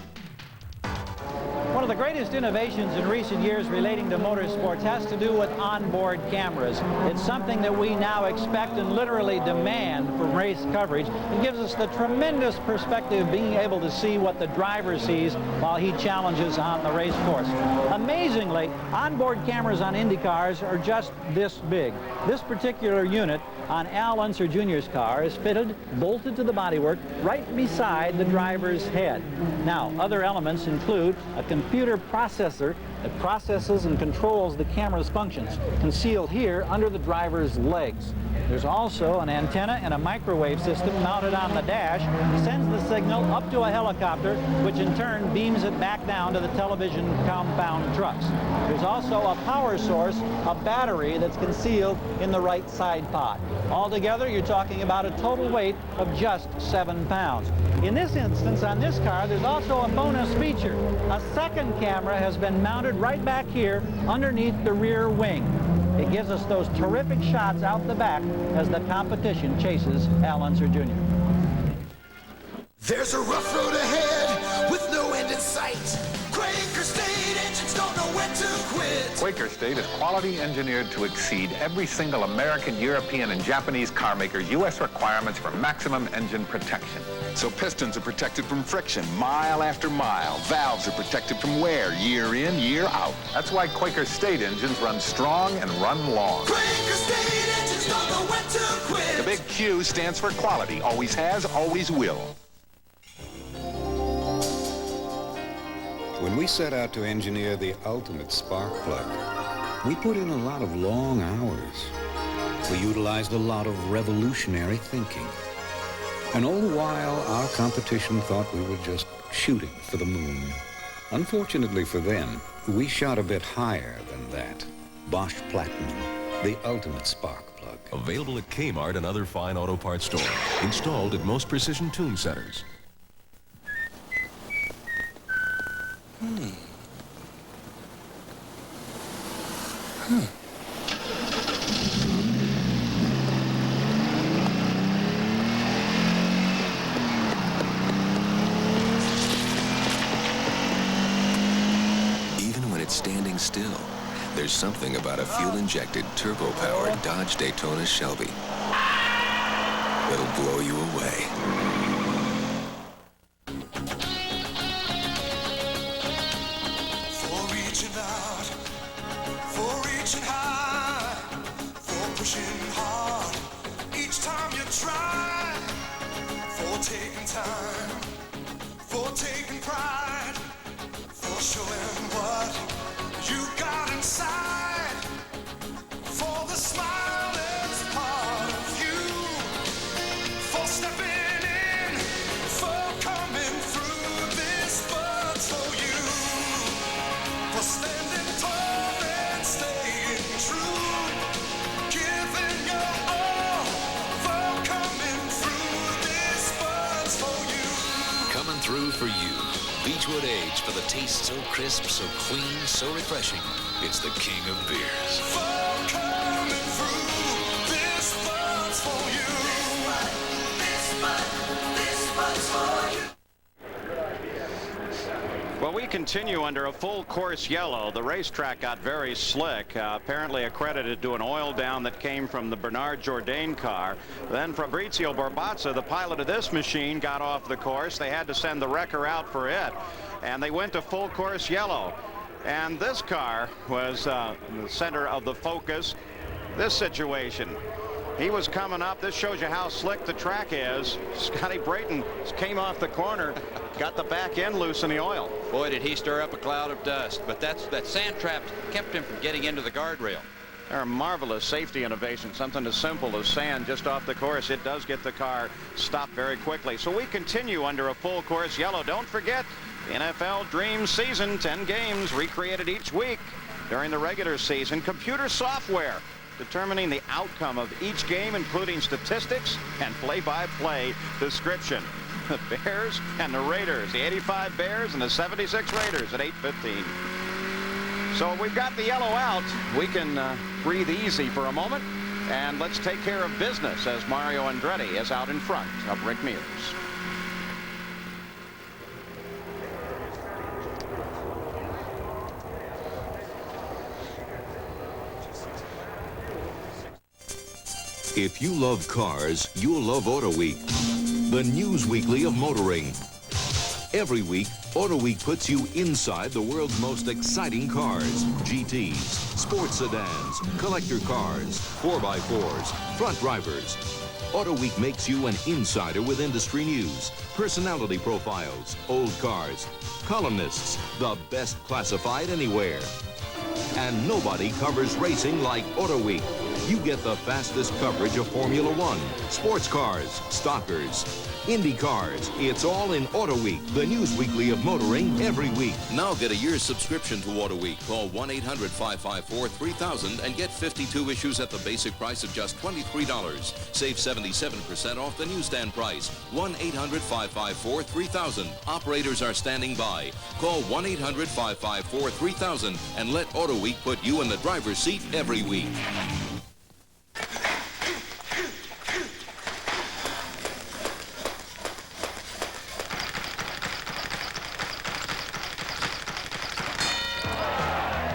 One of the greatest innovations in recent years relating to motorsports has to do with onboard cameras. It's something that we now expect and literally demand from race coverage. It gives us the tremendous perspective of being able to see what the driver sees while he challenges on the race course. Amazingly, onboard cameras on Indy cars are just this big. This particular unit on Al Unser Jr.'s car is fitted, bolted to the bodywork, right beside the driver's head. Now, other elements include a computer processor that processes and controls the camera's functions, concealed here under the driver's legs. There's also an antenna and a microwave system mounted on the dash, sends the signal up to a helicopter, which in turn beams it back down to the television compound trucks. There's also a power source, a battery that's concealed in the right side pod. Altogether, you're talking about a total weight of just 7 pounds. In this instance, on this car, there's also a bonus feature. A second camera has been mounted right back here underneath the rear wing. It gives us those terrific shots out the back as the competition chases Al Unser Jr. There's a rough road ahead with no end in sight. Quaker State engines don't know when to quit. Quaker State is quality engineered to exceed every single American, European, and Japanese car maker's U.S. requirements for maximum engine protection. So pistons are protected from friction mile after mile. Valves are protected from wear year in, year out. That's why Quaker State engines run strong and run long. Quaker State engines don't know when to quit. The big Q stands for quality. Always has, always will. When we set out to engineer the ultimate spark plug, we put in a lot of long hours. We utilized a lot of revolutionary thinking. And all the while, our competition thought we were just shooting for the moon. Unfortunately for them, we shot a bit higher than that. Bosch Platinum, the ultimate spark plug. Available at Kmart and other fine auto parts stores. Installed at most Precision Tune Centers. Even when it's standing still, there's something about a fuel-injected, turbo-powered Dodge Daytona Shelby that'll blow you away. For reaching out, for reaching high, for pushing hard each time you try, for taking time, for taking pride, for showing what you got inside, for the smile that's part of you, for stepping in, for coming through this buzz for you, for standing tall and staying true, giving your all, for coming through this buzz for you. Coming through for you. Beechwood Age for the taste so crisp, so clean, so refreshing. It's the king of beers. For coming through this buzz for you. This buzz for you. Well, we continue under a full course yellow. The racetrack got very slick, apparently accredited to an oil down that came from the Bernard Jourdain car. Then Fabrizio Borbazza, the pilot of this machine, got off the course. They had to send the wrecker out for it, and they went to full course yellow. And this car was the center of the focus. This situation. He was coming up. This shows you how slick the track is. Scotty Brayton came off the corner, got the back end loose in the oil. Boy, did he stir up a cloud of dust. But that sand trap kept him from getting into the guardrail. They're a marvelous safety innovation. Something as simple as sand just off the course. It does get the car stopped very quickly. So we continue under a full course yellow. Don't forget, the NFL Dream Season, 10 games recreated each week during the regular season. Computer software determining the outcome of each game, including statistics and play-by-play description. The Bears and the Raiders, the 85 Bears and the 76 Raiders at 8:15. So we've got the yellow out. We can breathe easy for a moment, and let's take care of business as Mario Andretti is out in front of Rick Mears. If you love cars, you'll love Auto Week, the news weekly of motoring. Every week, Auto Week puts you inside the world's most exciting cars. GTs, sports sedans, collector cars, 4x4s, front drivers. Auto Week makes you an insider with industry news, personality profiles, old cars, columnists, the best classified anywhere. And nobody covers racing like Auto Week. You get the fastest coverage of Formula One, sports cars, stockers, Indy cars. It's all in Auto Week, the news weekly of motoring every week. Now get a year's subscription to Auto Week. Call 1-800-554-3000 and get 52 issues at the basic price of just $23. Save 77% off the newsstand price. 1-800-554-3000. Operators are standing by. Call 1-800-554-3000 and let Auto Week put you in the driver's seat every week.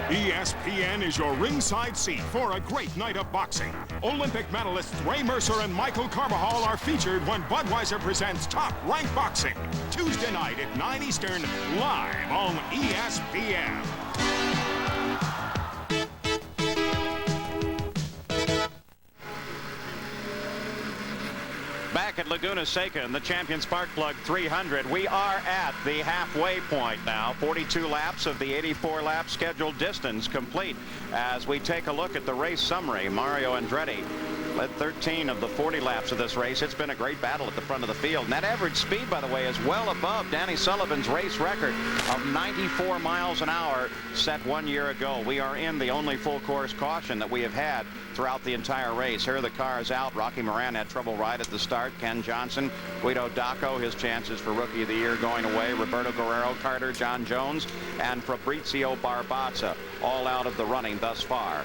ESPN is your ringside seat for a great night of boxing. Olympic medalists Ray Mercer and Michael Carbajal are featured when Budweiser presents Top Rank Boxing. Tuesday night at 9 Eastern, live on ESPN. Back at Laguna Seca in the Champion Spark Plug 300, we are at the halfway point now. 42 laps of the 84-lap scheduled distance complete. As we take a look at the race summary, Mario Andretti Led 13 of the 40 laps of this race. It's been a great battle at the front of the field. And that average speed, by the way, is well above Danny Sullivan's race record of 94 miles an hour set 1 year ago. We are in the only full course caution that we have had throughout the entire race. Here are the cars out. Rocky Moran had trouble right at the start. Ken Johnson, Guido Dacco, his chances for Rookie of the Year going away. Roberto Guerrero, Carter, John Jones, and Fabrizio Barbazza, all out of the running thus far.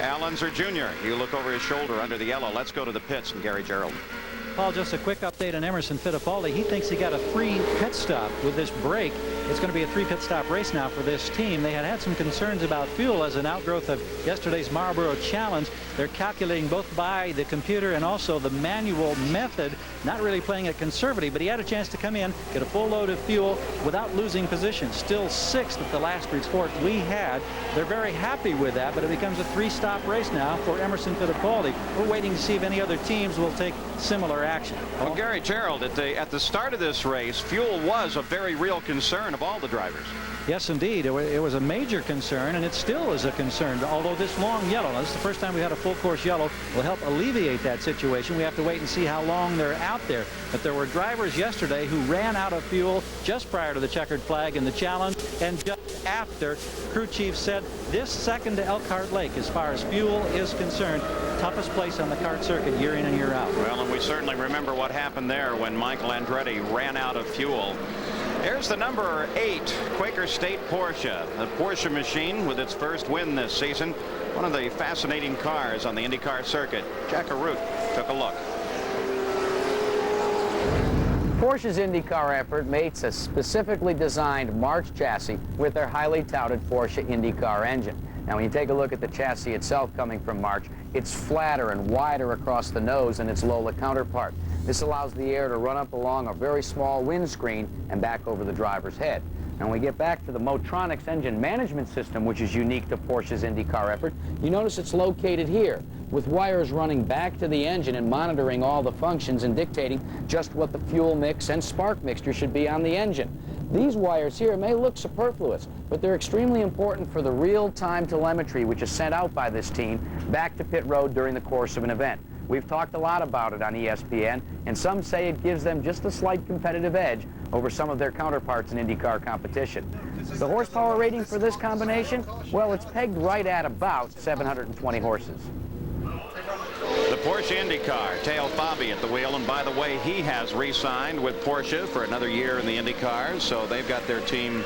Al Unser Jr., you look over his shoulder under the yellow. Let's go to the pits and Gary Gerald. Paul, just a quick update on Emerson Fittipaldi. He thinks he got a free pit stop with this break. It's going to be a 3 pit stop race now for this team. They had some concerns about fuel as an outgrowth of yesterday's Marlboro Challenge. They're calculating both by the computer and also the manual method, not really playing it conservative, but he had a chance to come in, get a full load of fuel without losing position. Still 6th at the last report we had. They're very happy with that, but it becomes a 3-stop race now for Emerson Fittipaldi. We're waiting to see if any other teams will take similar action. Well, Gary Gerald, at the start of this race, fuel was a very real concern of all the drivers. Yes, indeed. It was a major concern, and it still is a concern. Although this long yellow, now this is the first time we had a full course yellow, will help alleviate that situation. We have to wait and see how long they're out there. But there were drivers yesterday who ran out of fuel just prior to the checkered flag in the challenge, and just after, crew chief said this second to Elkhart Lake, as far as fuel is concerned, toughest place on the kart circuit year in and year out. Well, and we certainly remember what happened there when Michael Andretti ran out of fuel. Here's the number 8 Quaker State Porsche, the Porsche machine with its first win this season. One of the fascinating cars on the IndyCar circuit. Jack Arute took a look. Porsche's IndyCar effort mates a specifically designed March chassis with their highly touted Porsche IndyCar engine. Now, when you take a look at the chassis itself coming from March, it's flatter and wider across the nose than its Lola counterpart. This allows the air to run up along a very small windscreen and back over the driver's head. Now, when we get back to the Motronics engine management system, which is unique to Porsche's IndyCar effort, you notice it's located here, with wires running back to the engine and monitoring all the functions and dictating just what the fuel mix and spark mixture should be on the engine. These wires here may look superfluous, but they're extremely important for the real-time telemetry which is sent out by this team back to pit road during the course of an event. We've talked a lot about it on ESPN, and some say it gives them just a slight competitive edge over some of their counterparts in IndyCar competition. The horsepower rating for this combination, well, it's pegged right at about 720 horses. The Porsche IndyCar, Teo Fabi at the wheel, and by the way, he has re-signed with Porsche for another year in the IndyCars, so they've got their team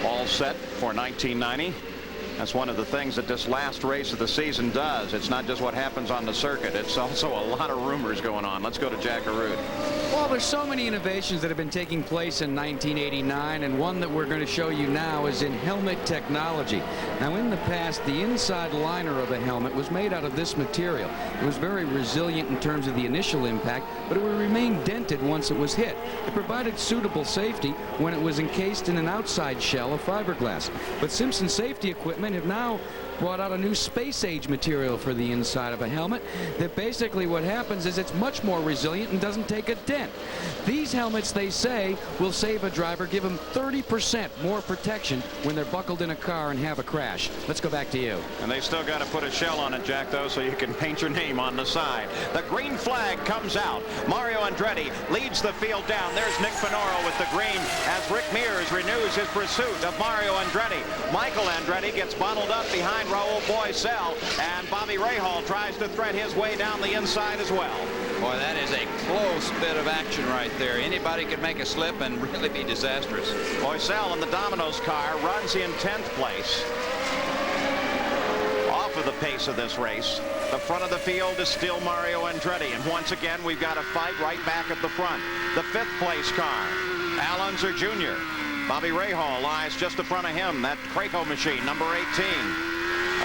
all set for 1990. That's one of the things that this last race of the season does. It's not just what happens on the circuit. It's also a lot of rumors going on. Let's go to Jack Arute. Well, there's so many innovations that have been taking place in 1989, and one that we're going to show you now is in helmet technology. Now, in the past, the inside liner of a helmet was made out of this material. It was very resilient in terms of the initial impact, but it would remain dented once it was hit. It provided suitable safety when it was encased in an outside shell of fiberglass. But Simpson safety equipment have now brought out a new space-age material for the inside of a helmet that basically what happens is it's much more resilient and doesn't take a dent. These helmets, they say, will save a driver, give them 30% more protection when they're buckled in a car and have a crash. Let's go back to you. And they still got to put a shell on it, Jack, though, so you can paint your name on the side. The green flag comes out. Mario Andretti leads the field down. There's Nick Finoro with the green as Rick Mears renews his pursuit of Mario Andretti. Michael Andretti gets bottled up behind Raul Boisel, and Bobby Rahal tries to thread his way down the inside as well. Boy, that is a close bit of action right there. Anybody could make a slip and really be disastrous. Boisel in the Domino's car runs in 10th place. Off of the pace of this race. The front of the field is still Mario Andretti, and once again we've got a fight right back at the front. The 5th place car, Al Unser Jr. Bobby Rahal lies just in front of him. That Craco machine, number 18.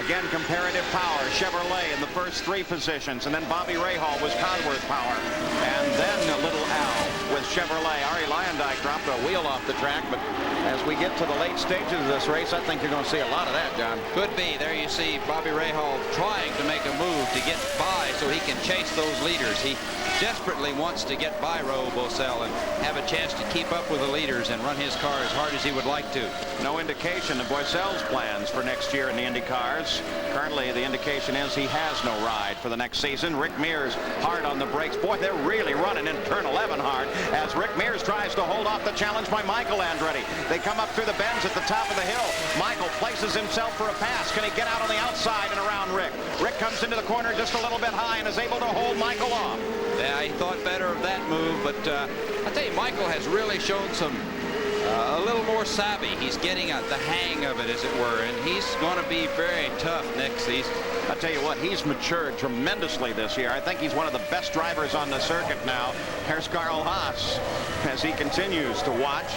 Again, comparative power. Chevrolet in the first 3 positions. And then Bobby Rahal was Cosworth power. And then a little Al with Chevrolet. Ari Luyendyk dropped a wheel off the track, but as we get to the late stages of this race, I think you're going to see a lot of that, John. Could be. There you see Bobby Rahal trying to make a move to get by so he can chase those leaders. He desperately wants to get by Raul Boesel and have a chance to keep up with the leaders and run his car as hard as he would like to. No indication of Boesel's plans for next year in the Indy cars. Currently, the indication is he has no ride for the next season. Rick Mears hard on the brakes. Boy, they're really running in turn 11 hard as Rick Mears tries to hold off the challenge by Michael Andretti. They come up through the bends at the top of the hill. Michael places himself for a pass. Can he get out on the outside and around Rick? Rick comes into the corner just a little bit high and is able to hold Michael off. Yeah, he thought better of that move, but I tell you, Michael has really shown some a little more savvy. He's getting the hang of it, as it were, and he's going to be very tough next season. I tell you what, he's matured tremendously this year. I think he's one of the best drivers on the circuit now. Here's Carl Haas as he continues to watch.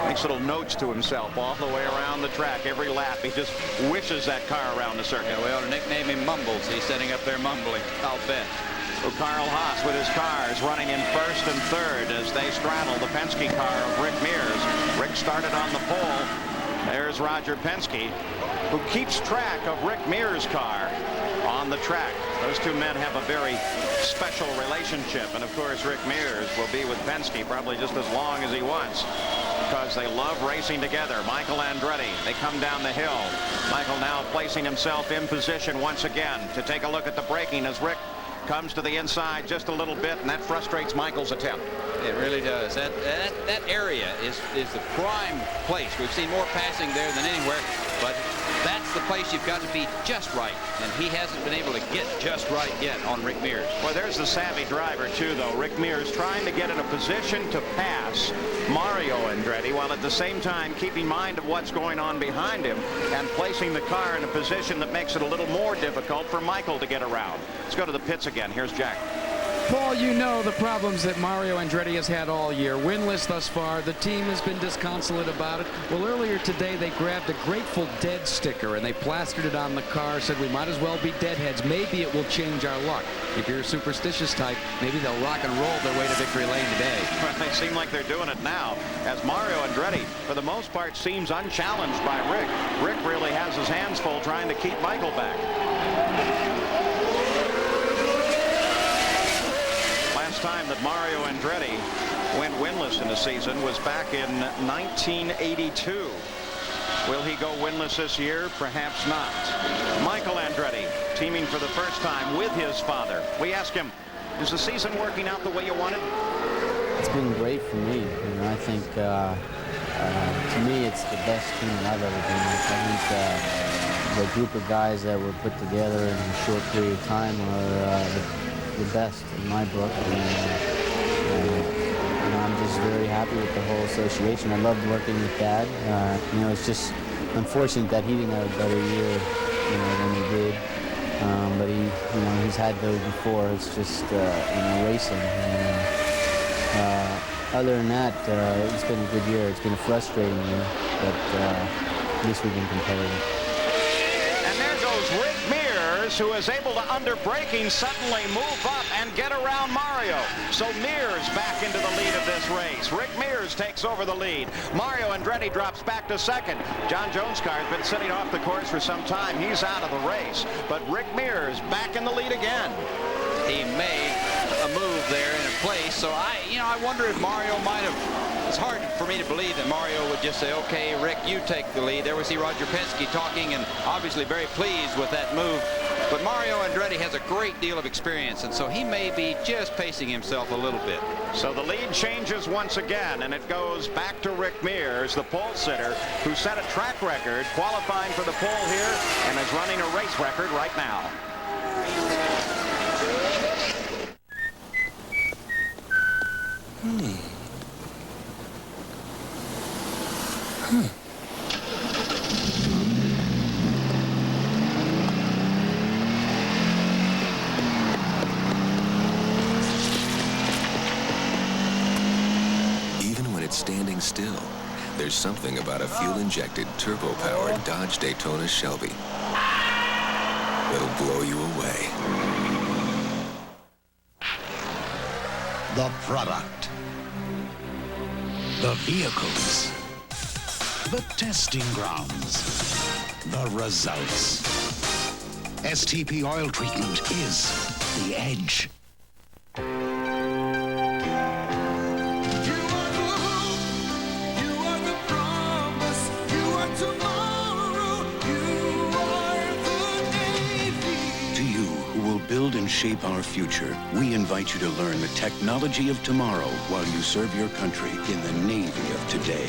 Makes little notes to himself all the way around the track. Every lap, he just wishes that car around the circuit. Yeah, we ought to nickname him Mumbles. He's sitting up there mumbling, I'll bet. So Carl Haas with his cars running in first and third as they straddle the Penske car of Rick Mears. Rick started on the pole. There's Roger Penske, who keeps track of Rick Mears' car on the track. Those two men have a very special relationship, and of course Rick Mears will be with Penske probably just as long as he wants, because they love racing together. Michael Andretti, they come down the hill. Michael now placing himself in position once again to take a look at the braking as Rick comes to the inside just a little bit, and that frustrates Michael's attempt. It really does. That area is the prime place. We've seen more passing there than anywhere, but that's the place you've got to be just right, and he hasn't been able to get just right yet on Rick Mears. Well, there's the savvy driver too, though. Rick Mears trying to get in a position to pass Mario Andretti, while at the same time keeping mind of what's going on behind him and placing the car in a position that makes it a little more difficult for Michael to get around. Let's go to the pits again. Here's Jack. Paul, you know the problems that Mario Andretti has had all year. Winless thus far. The team has been disconsolate about it. Well, earlier today, they grabbed a Grateful Dead sticker and they plastered it on the car, said we might as well be deadheads. Maybe it will change our luck. If you're a superstitious type, maybe they'll rock and roll their way to victory lane today. They seem like they're doing it now, as Mario Andretti, for the most part, seems unchallenged by Rick. Rick really has his hands full trying to keep Michael back. Last time that Mario Andretti went winless in a season was back in 1982. Will he go winless this year? Perhaps not. Michael Andretti teaming for the first time with his father. We ask him, is the season working out the way you wanted? It's been great for me. I think to me it's the best team I've ever been with. I think the group of guys that were put together in a short period of time are the best in my book, and I'm just very happy with the whole association. I loved working with Dad. It's just unfortunate that he didn't have a better year, than he did. But he's had those before. It's just racing. Other than that, it's been a good year. It's been a frustrating year, but at least we've been competitive. And there goes Rick Mears, who is able to, under braking, suddenly move up and get around Mario. So Mears back into the lead of this race. Rick Mears takes over the lead. Mario Andretti drops back to second. John Jones' car has been sitting off the course for some time. He's out of the race. But Rick Mears back in the lead again. He made a move there in a place, so I wonder if Mario might have. It's hard for me to believe that Mario would just say, okay, Rick, you take the lead. There we see Roger Penske talking and obviously very pleased with that move. But Mario Andretti has a great deal of experience, and so he may be just pacing himself a little bit. So the lead changes once again, and it goes back to Rick Mears, the pole sitter, who set a track record qualifying for the pole here and is running a race record right now. Even when it's standing still, there's something about a fuel-injected, turbo-powered Dodge Daytona Shelby that'll blow you away. The product. The vehicles. The testing grounds. The results. STP oil treatment is the edge. Build and shape our future, we invite you to learn the technology of tomorrow while you serve your country in the Navy of today.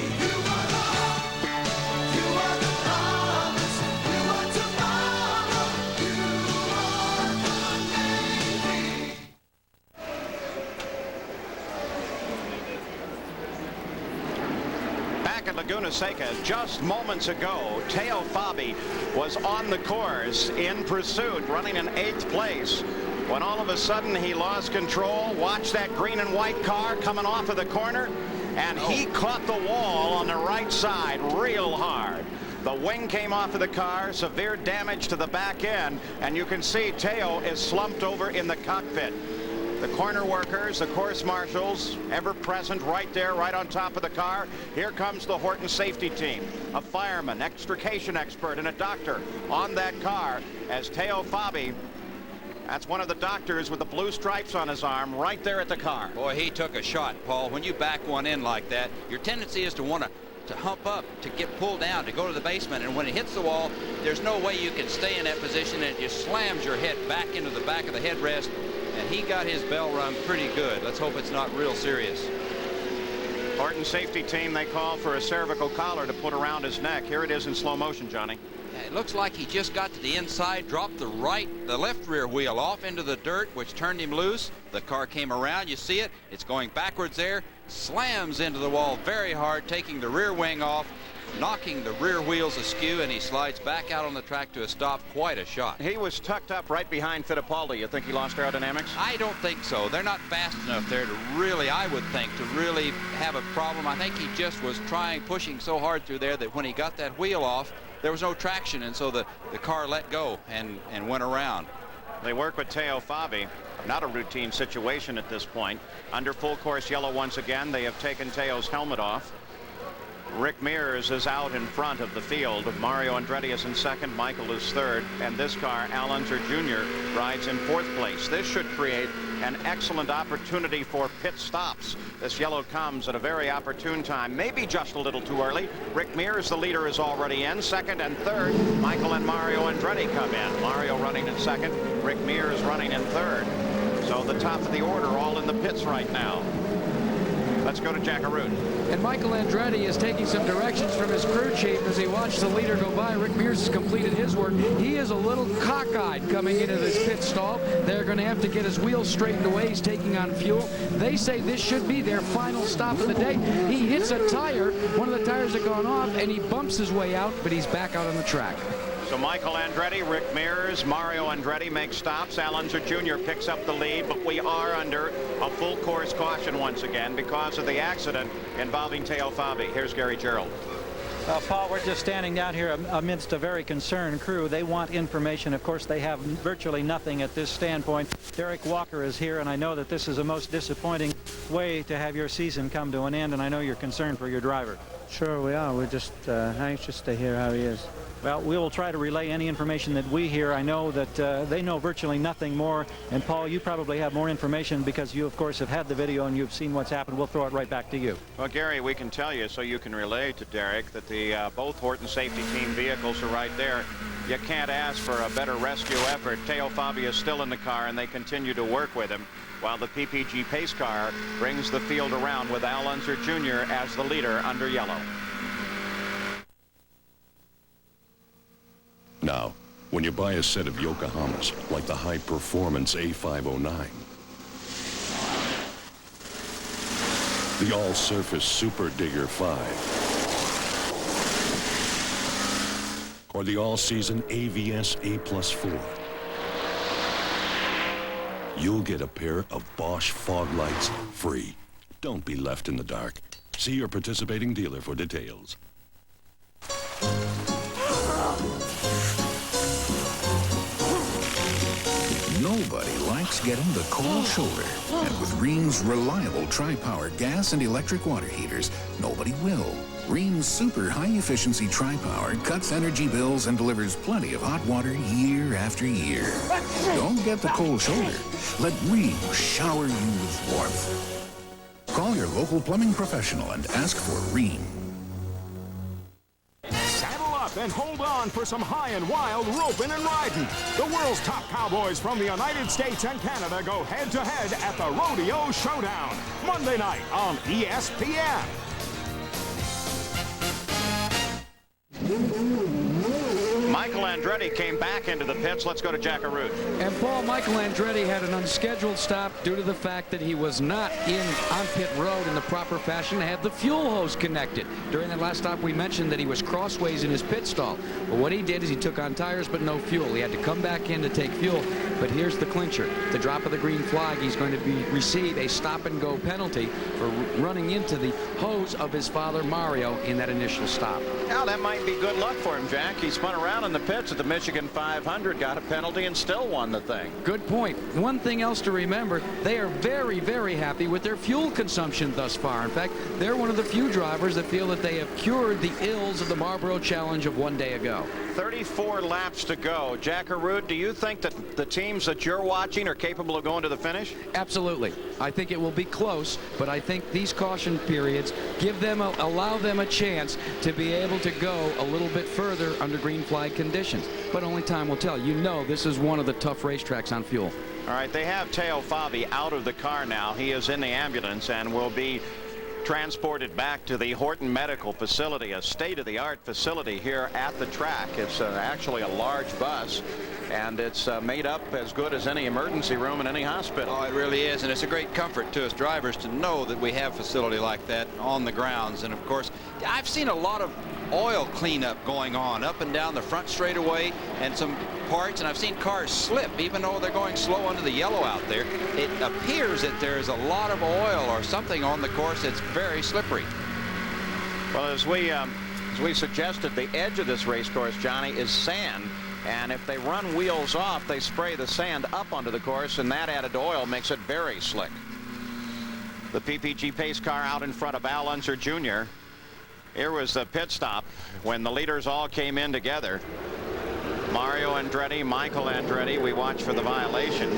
Back at Laguna Seca, just moments ago, TLC-VB was on the course in pursuit, running in 8th place, when all of a sudden he lost control. Watch that green and white car coming off of the corner, and he caught the wall on the right side real hard. The wing came off of the car, severe damage to the back end, and you can see Teo is slumped over in the cockpit. The corner workers, the course marshals, ever present right there, right on top of the car. Here comes the Horton safety team, a fireman, extrication expert, and a doctor on that car as TLC-VB. That's one of the doctors with the blue stripes on his arm right there at the car. Boy, he took a shot, Paul. When you back one in like that, your tendency is to want to hump up, to get pulled down, to go to the basement, and when it hits the wall, there's no way you can stay in that position, and it just slams your head back into the back of the headrest. And he got his bell rung pretty good. Let's hope it's not real serious. Horton safety team, they call for a cervical collar to put around his neck. Here it is in slow motion, Johnny. Yeah, it looks like he just got to the inside, dropped the left rear wheel off into the dirt, which turned him loose. The car came around. You see it. It's going backwards there. Slams into the wall very hard, taking the rear wing off, knocking the rear wheels askew, and he slides back out on the track to a stop. Quite a shot. He was tucked up right behind Fittipaldi. You think he lost aerodynamics? I don't think so. They're not fast enough there to really, I would think, to really have a problem. I think he just was pushing so hard through there that when he got that wheel off, there was no traction, and so the car let go and went around. They work with TLC-VB. Not a routine situation at this point. Under full course yellow once again. They have taken Teo's helmet off. Rick Mears is out in front of the field. Mario Andretti is in second. Michael is third. And this car, Al Unser Jr., rides in 4th place. This should create an excellent opportunity for pit stops. This yellow comes at a very opportune time. Maybe just a little too early. Rick Mears, the leader, is already in. Second and third, Michael and Mario Andretti come in. Mario running in second. Rick Mears running in third. So the top of the order all in the pits right now. Let's go to Jackaroo. And Michael Andretti is taking some directions from his crew chief as he watched the leader go by. Rick Mears has completed his work. He is a little cockeyed coming into this pit stall. They're going to have to get his wheels straightened away. He's taking on fuel. They say this should be their final stop of the day. He hits a tire. One of the tires had gone off, and he bumps his way out, but he's back out on the track. So Michael Andretti, Rick Mears, Mario Andretti make stops. Al Unser Jr. picks up the lead, but we are under a full course caution once again because of the accident involving TLC-VB. Here's Gary Gerald. Paul, we're just standing down here amidst a very concerned crew. They want information. Of course, they have virtually nothing at this standpoint. Derek Walker is here, and I know that this is a most disappointing way to have your season come to an end, and I know you're concerned for your driver. Sure we are. We're just anxious to hear how he is. Well, we will try to relay any information that we hear. I know that they know virtually nothing more. And, Paul, you probably have more information because you, of course, have had the video and you've seen what's happened. We'll throw it right back to you. Well, Gary, we can tell you so you can relay to Derek that the both Horton safety team vehicles are right there. You can't ask for a better rescue effort. TLC-VB is still in the car, and they continue to work with him, while the PPG pace car brings the field around with Al Unser Jr. as the leader under yellow. Now, when you buy a set of Yokohamas, like the high-performance A509, the all-surface Super Digger 5, or the all-season AVS A+4, you'll get a pair of Bosch fog lights free. Don't be left in the dark. See your participating dealer for details. Nobody likes getting the cold shoulder. And with Rheem's reliable tri-power gas and electric water heaters, nobody will. Rheem's super high-efficiency tri-power cuts energy bills and delivers plenty of hot water year after year. Don't get the cold shoulder. Let Rheem shower you with warmth. Call your local plumbing professional and ask for Rheem. Saddle up and hold on for some high and wild roping and riding. The world's top cowboys from the United States and Canada go head-to-head at the Rodeo Showdown, Monday night on ESPN. Michael Andretti came back into the pits. Let's go to Jack Arute. And Paul, Michael Andretti had an unscheduled stop due to the fact that he was not on pit road in the proper fashion to have the fuel hose connected. During that last stop, we mentioned that he was crossways in his pit stall. But what he did is he took on tires but no fuel. He had to come back in to take fuel. But here's the clincher. The drop of the green flag, he's going to receive a stop-and-go penalty for running into the hose of his father, Mario, in that initial stop. Now, that might be good luck for him, Jack. He spun around in the pits at the Michigan 500, got a penalty, and still won the thing. Good point. One thing else to remember, they are very, very happy with their fuel consumption thus far. In fact, they're one of the few drivers that feel that they have cured the ills of the Marlboro Challenge of one day ago. 34 laps to go. Jack Arute, do you think that the teams that you're watching are capable of going to the finish? Absolutely. I think it will be close, but I think these caution periods allow them a chance to be able to go a little bit further under green flag conditions. But only time will tell. You know this is one of the tough racetracks on fuel. All right, they have Teo Fabi out of the car now. He is in the ambulance and will be transported back to the Horton Medical Facility, a state-of-the-art facility here at the track. It's actually a large bus, and it's made up as good as any emergency room in any hospital. Oh, it really is, and it's a great comfort to us drivers to know that we have a facility like that on the grounds. And of course, I've seen a lot of oil cleanup going on up and down the front straightaway and some parts, and I've seen cars slip even though they're going slow under the yellow out there. It appears that there's a lot of oil or something on the course that's very slippery. Well, as we suggested, the edge of this race course, Johnny, is sand, and if they run wheels off, they spray the sand up onto the course, and that added oil makes it very slick. The PPG pace car out in front of Al Unser Jr. Here was the pit stop when the leaders all came in together. Mario Andretti, Michael Andretti, we watch for the violation.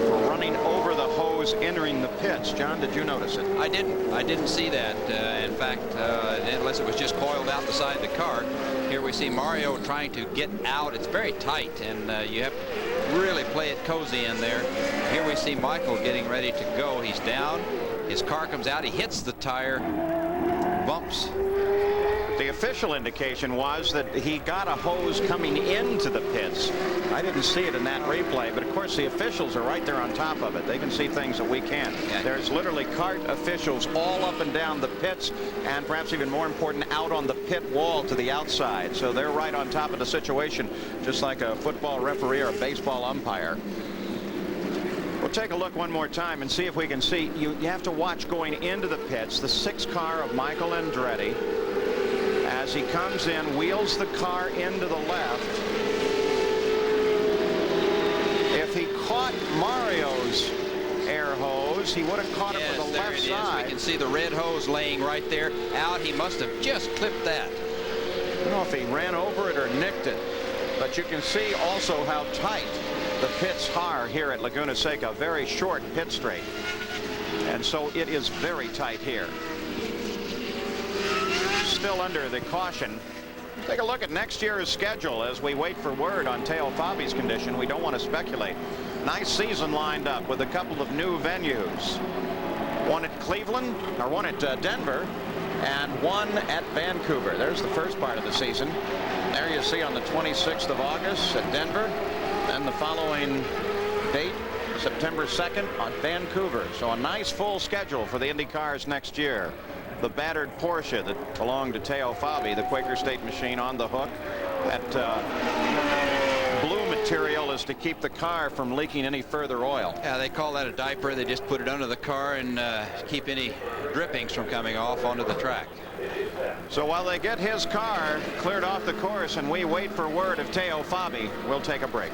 For running over the hose entering the pits. John, did you notice it? I didn't see that. In fact, unless it was just coiled out the side of the car. Here we see Mario trying to get out. It's very tight, and you have to really play it cozy in there. Here we see Michael getting ready to go. He's down. His car comes out. He hits the tire. Bumps. The official indication was that he got a hose coming into the pits. I didn't see it in that replay, but of course the officials are right there on top of it. They can see things that we can't. Yeah. There's literally kart officials all up and down the pits, and perhaps even more important, out on the pit wall to the outside. So they're right on top of the situation, just like a football referee or a baseball umpire. We'll take a look one more time and see if we can see. You have to watch going into the pits. The 6 car of Michael Andretti, as he comes in, wheels the car into the left. If he caught Mario's air hose, he would have caught it with the left side. We can see the red hose laying right there out. He must have just clipped that. I don't know if he ran over it or nicked it, but you can see also how tight the pits are here at Laguna Seca. Very short pit straight, and so it is very tight here. Still under the caution. Take a look at next year's schedule as we wait for word on Teo Fabi's condition. We don't want to speculate. Nice season lined up with a couple of new venues. One at Cleveland, or one at Denver, and one at Vancouver. There's the first part of the season. There you see on the 26th of August at Denver. Then the following date, September 2nd, on Vancouver. So a nice full schedule for the Indy cars next year. The battered Porsche that belonged to Teo Fabi, the Quaker State machine, on the hook at Blooming. material is to keep the car from leaking any further oil. Yeah, they call that a diaper. They just put it under the car and keep any drippings from coming off onto the track. So while they get his car cleared off the course and we wait for word of TLC-VB, we'll take a break.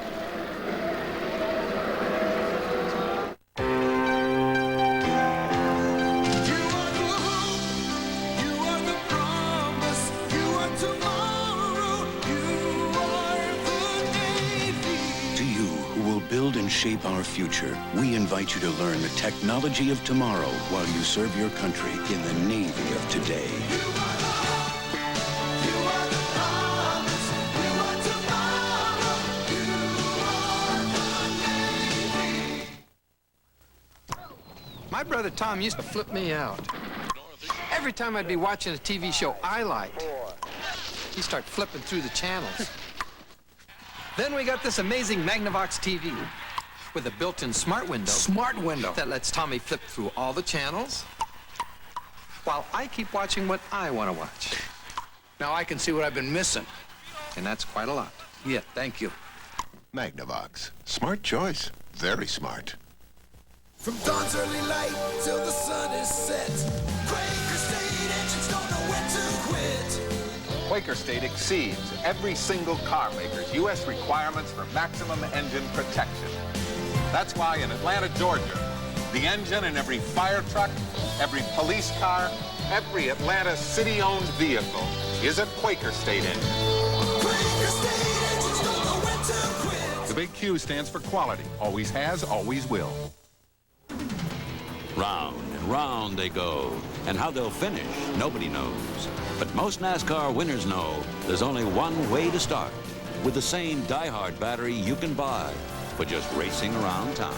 Build and shape our future. We invite you to learn the technology of tomorrow while you serve your country in the Navy of today. My brother Tom used to flip me out. Every time I'd be watching a TV show I liked, he'd start flipping through the channels. Then we got this amazing Magnavox TV with a built-in smart window. Smart window. That lets Tommy flip through all the channels while I keep watching what I want to watch. Now I can see what I've been missing. And that's quite a lot. Yeah, thank you. Magnavox. Smart choice. Very smart. From dawn's early light till the sun is set, Quaker State engines don't know when to quit. Quaker State exceeds every single car maker's U.S. requirements for maximum engine protection. That's why in Atlanta, Georgia, the engine in every fire truck, every police car, every Atlanta city-owned vehicle is a Quaker State engine. Quaker State engines don't know when to quit. The big Q stands for quality. Always has, always will. Round and round they go, and how they'll finish, nobody knows. But most NASCAR winners know there's only one way to start, with the same die-hard battery you can buy for just racing around town.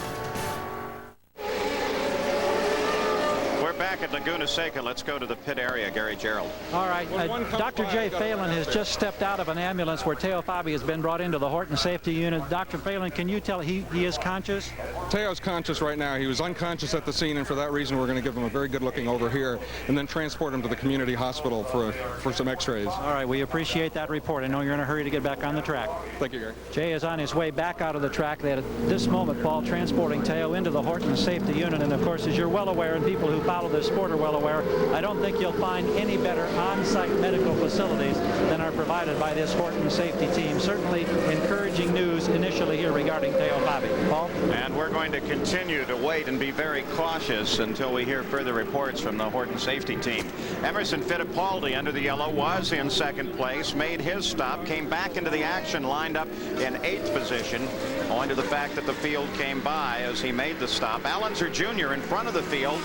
We're back at Laguna Seca. Let's go to the pit area. Gary Gerald. All right. Dr. Jay Phelan has just stepped out of an ambulance where TLC-VB has been brought into the Horton Safety Unit. Dr. Phelan, can you tell he is conscious? Teo's conscious right now. He was unconscious at the scene, and for that reason, we're going to give him a very good looking over here and then transport him to the community hospital for some x-rays. All right. We appreciate that report. I know you're in a hurry to get back on the track. Thank you, Gary. Jay is on his way back out of the track. They at this moment, Paul, transporting Teo into the Horton Safety Unit. And, of course, as you're well aware, and people who follow this sport are well aware, I don't think you'll find any better on-site medical facilities than are provided by this Horton safety team. Certainly encouraging news initially here regarding TLC-VB. Paul? And we're going to continue to wait and be very cautious until we hear further reports from the Horton safety team. Emerson Fittipaldi under the yellow was in second place, made his stop, came back into the action, lined up in 8th position, owing to the fact that the field came by as he made the stop. Allenser Jr. in front of the field.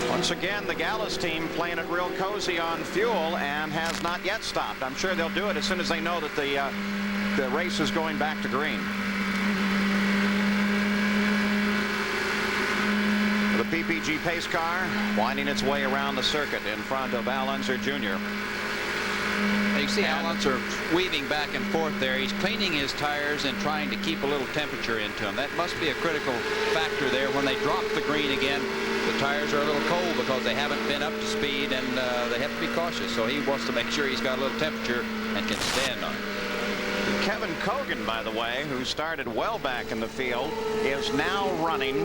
Once again, the Gallus team playing it real cozy on fuel and has not yet stopped. I'm sure they'll do it as soon as they know that the race is going back to green. The PPG pace car winding its way around the circuit in front of Allenser Jr. You see Allenser weaving back and forth there. He's cleaning his tires and trying to keep a little temperature into them. That must be a critical factor there. When they drop the green again, the tires are a little cold because they haven't been up to speed, and they have to be cautious. So he wants to make sure he's got a little temperature and can stand on it. Kevin Cogan, by the way, who started well back in the field, is now running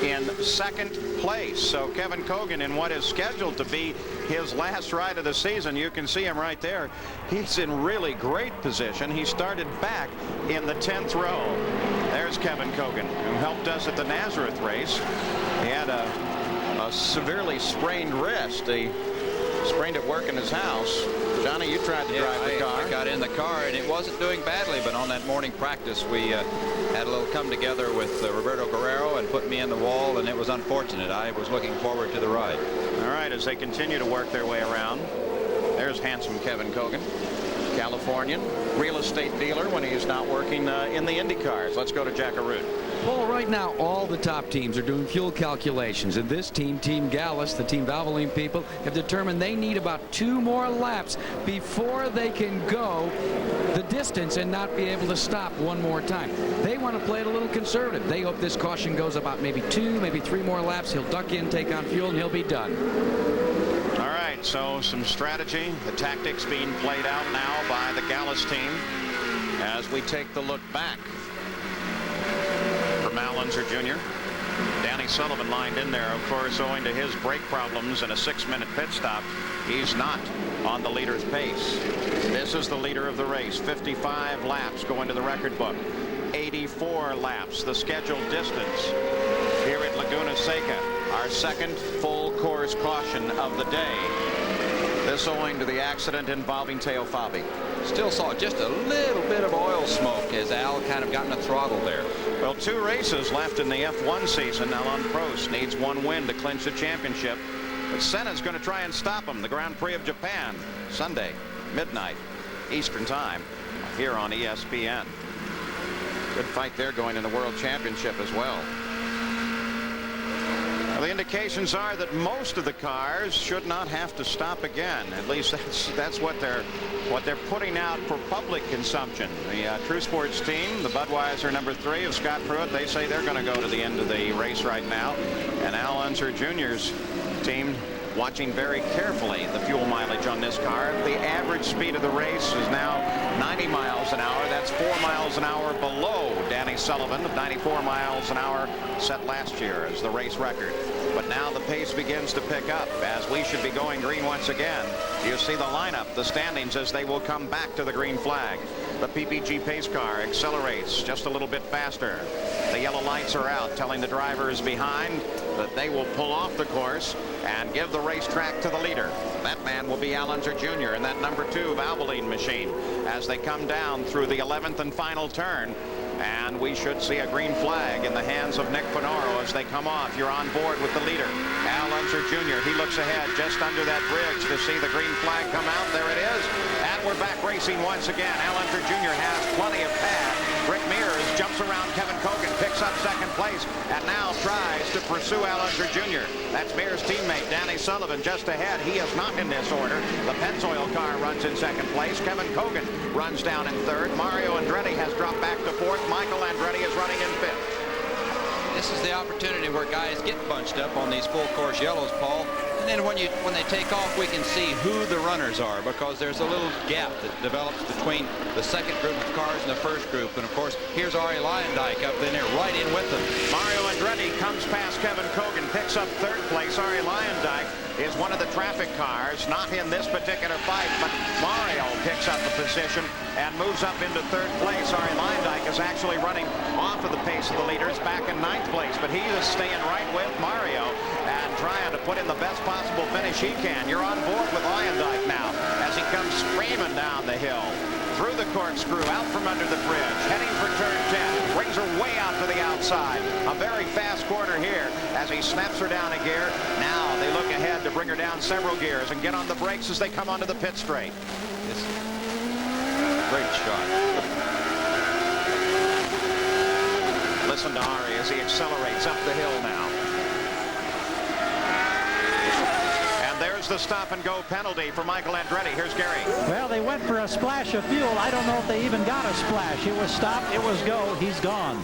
in second place. So Kevin Cogan, in what is scheduled to be his last ride of the season, you can see him right there. He's in really great position. He started back in the 10th row. There's Kevin Cogan, who helped us at the Nazareth race. He had a severely sprained wrist. He sprained at work in his house. Johnny, you tried to drive the car. I got in the car, and it wasn't doing badly, but on that morning practice, we had a little come together with Roberto Guerrero and put me in the wall, and it was unfortunate. I was looking forward to the ride. All right, as they continue to work their way around, there's handsome Kevin Cogan, Californian, real estate dealer when he's not working in the Indy cars. Let's go to Jack Arute. Well, right now, all the top teams are doing fuel calculations, and this team, Team Gallus, the Team Valvoline people, have determined they need about 2 more laps before they can go the distance and not be able to stop one more time. They want to play it a little conservative. They hope this caution goes about maybe 2, maybe 3 more laps. He'll duck in, take on fuel, and he'll be done. All right, so some strategy, the tactics being played out now by the Gallus team as we take the look back Unser Jr. Danny Sullivan lined in there, of course, owing to his brake problems and a 6-minute pit stop. He's not on the leader's pace. This is the leader of the race. 55 laps going to the record book. 84 laps, the scheduled distance here at Laguna Seca. Our second full course caution of the day. This owing to the accident involving Teo Fabi. Still saw just a little bit of oil smoke as Al kind of got in the throttle there. Well, 2 races left in the F1 season. Alain Prost needs 1 win to clinch the championship. But Senna's going to try and stop him. The Grand Prix of Japan, Sunday, midnight, Eastern Time, here on ESPN. Good fight there going in the World Championship as well. Well, the indications are that most of the cars should not have to stop again. At least that's what they're putting out for public consumption. The True Sports team, the Budweiser number 3 of Scott Pruitt, they say they're going to go to the end of the race right now. And Al Unser Jr.'s team watching very carefully the fuel mileage on this car. The average speed of the race is now 90 miles an hour. That's 4 miles an hour below Danny Sullivan of 94 miles an hour set last year as the race record. But now the pace begins to pick up as we should be going green once again. You see the lineup, the standings as they will come back to the green flag. The PPG pace car accelerates just a little bit faster. The yellow lights are out, telling the drivers behind that they will pull off the course and give the racetrack to the leader. That man will be Al Unser Jr. in that number 2 Valvoline machine as they come down through the 11th and final turn. And we should see a green flag in the hands of Nick Finoro as they come off. You're on board with the leader, Al Unser Jr. He looks ahead just under that bridge to see the green flag come out. There it is. And we're back racing once again. Al Unser Jr. has plenty of pad. Rick Mears jumps around Kevin Kogan, picks up second place, and now tries to pursue Al Unser Jr. That's Mears' teammate, Danny Sullivan, just ahead. He is not in this order. The Pennzoil car runs in second place. Kevin Kogan runs down in third. Mario Andretti has dropped back to fourth. Michael Andretti is running in fifth. This is the opportunity where guys get bunched up on these full course yellows, Paul. And then when they take off, we can see who the runners are, because there's a little gap that develops between the second group of cars and the first group. And of course, here's Arie Luyendyk up in there, right in with them. Mario Andretti comes past Kevin Kogan, picks up third place. Arie Luyendyk is one of the traffic cars, not in this particular fight, but Mario picks up a position and moves up into third place. Arie Luyendyk is actually running off of the pace of the leaders, back in ninth place, but he is staying right with Mario and trying to put in the best possible finish he can. You're on board with Luyendyk now as he comes screaming down the hill, through the corkscrew, out from under the bridge, heading for turn 10, brings her way out to the outside. A very fast corner here as he snaps her down a gear. Now they look ahead to bring her down several gears and get on the brakes as they come onto the pit straight. Great shot. Listen to Arie as he accelerates up the hill now. And there's the stop-and-go penalty for Michael Andretti. Here's Gary. Well, they went for a splash of fuel. I don't know if they even got a splash. It was stop, it was go. He's gone.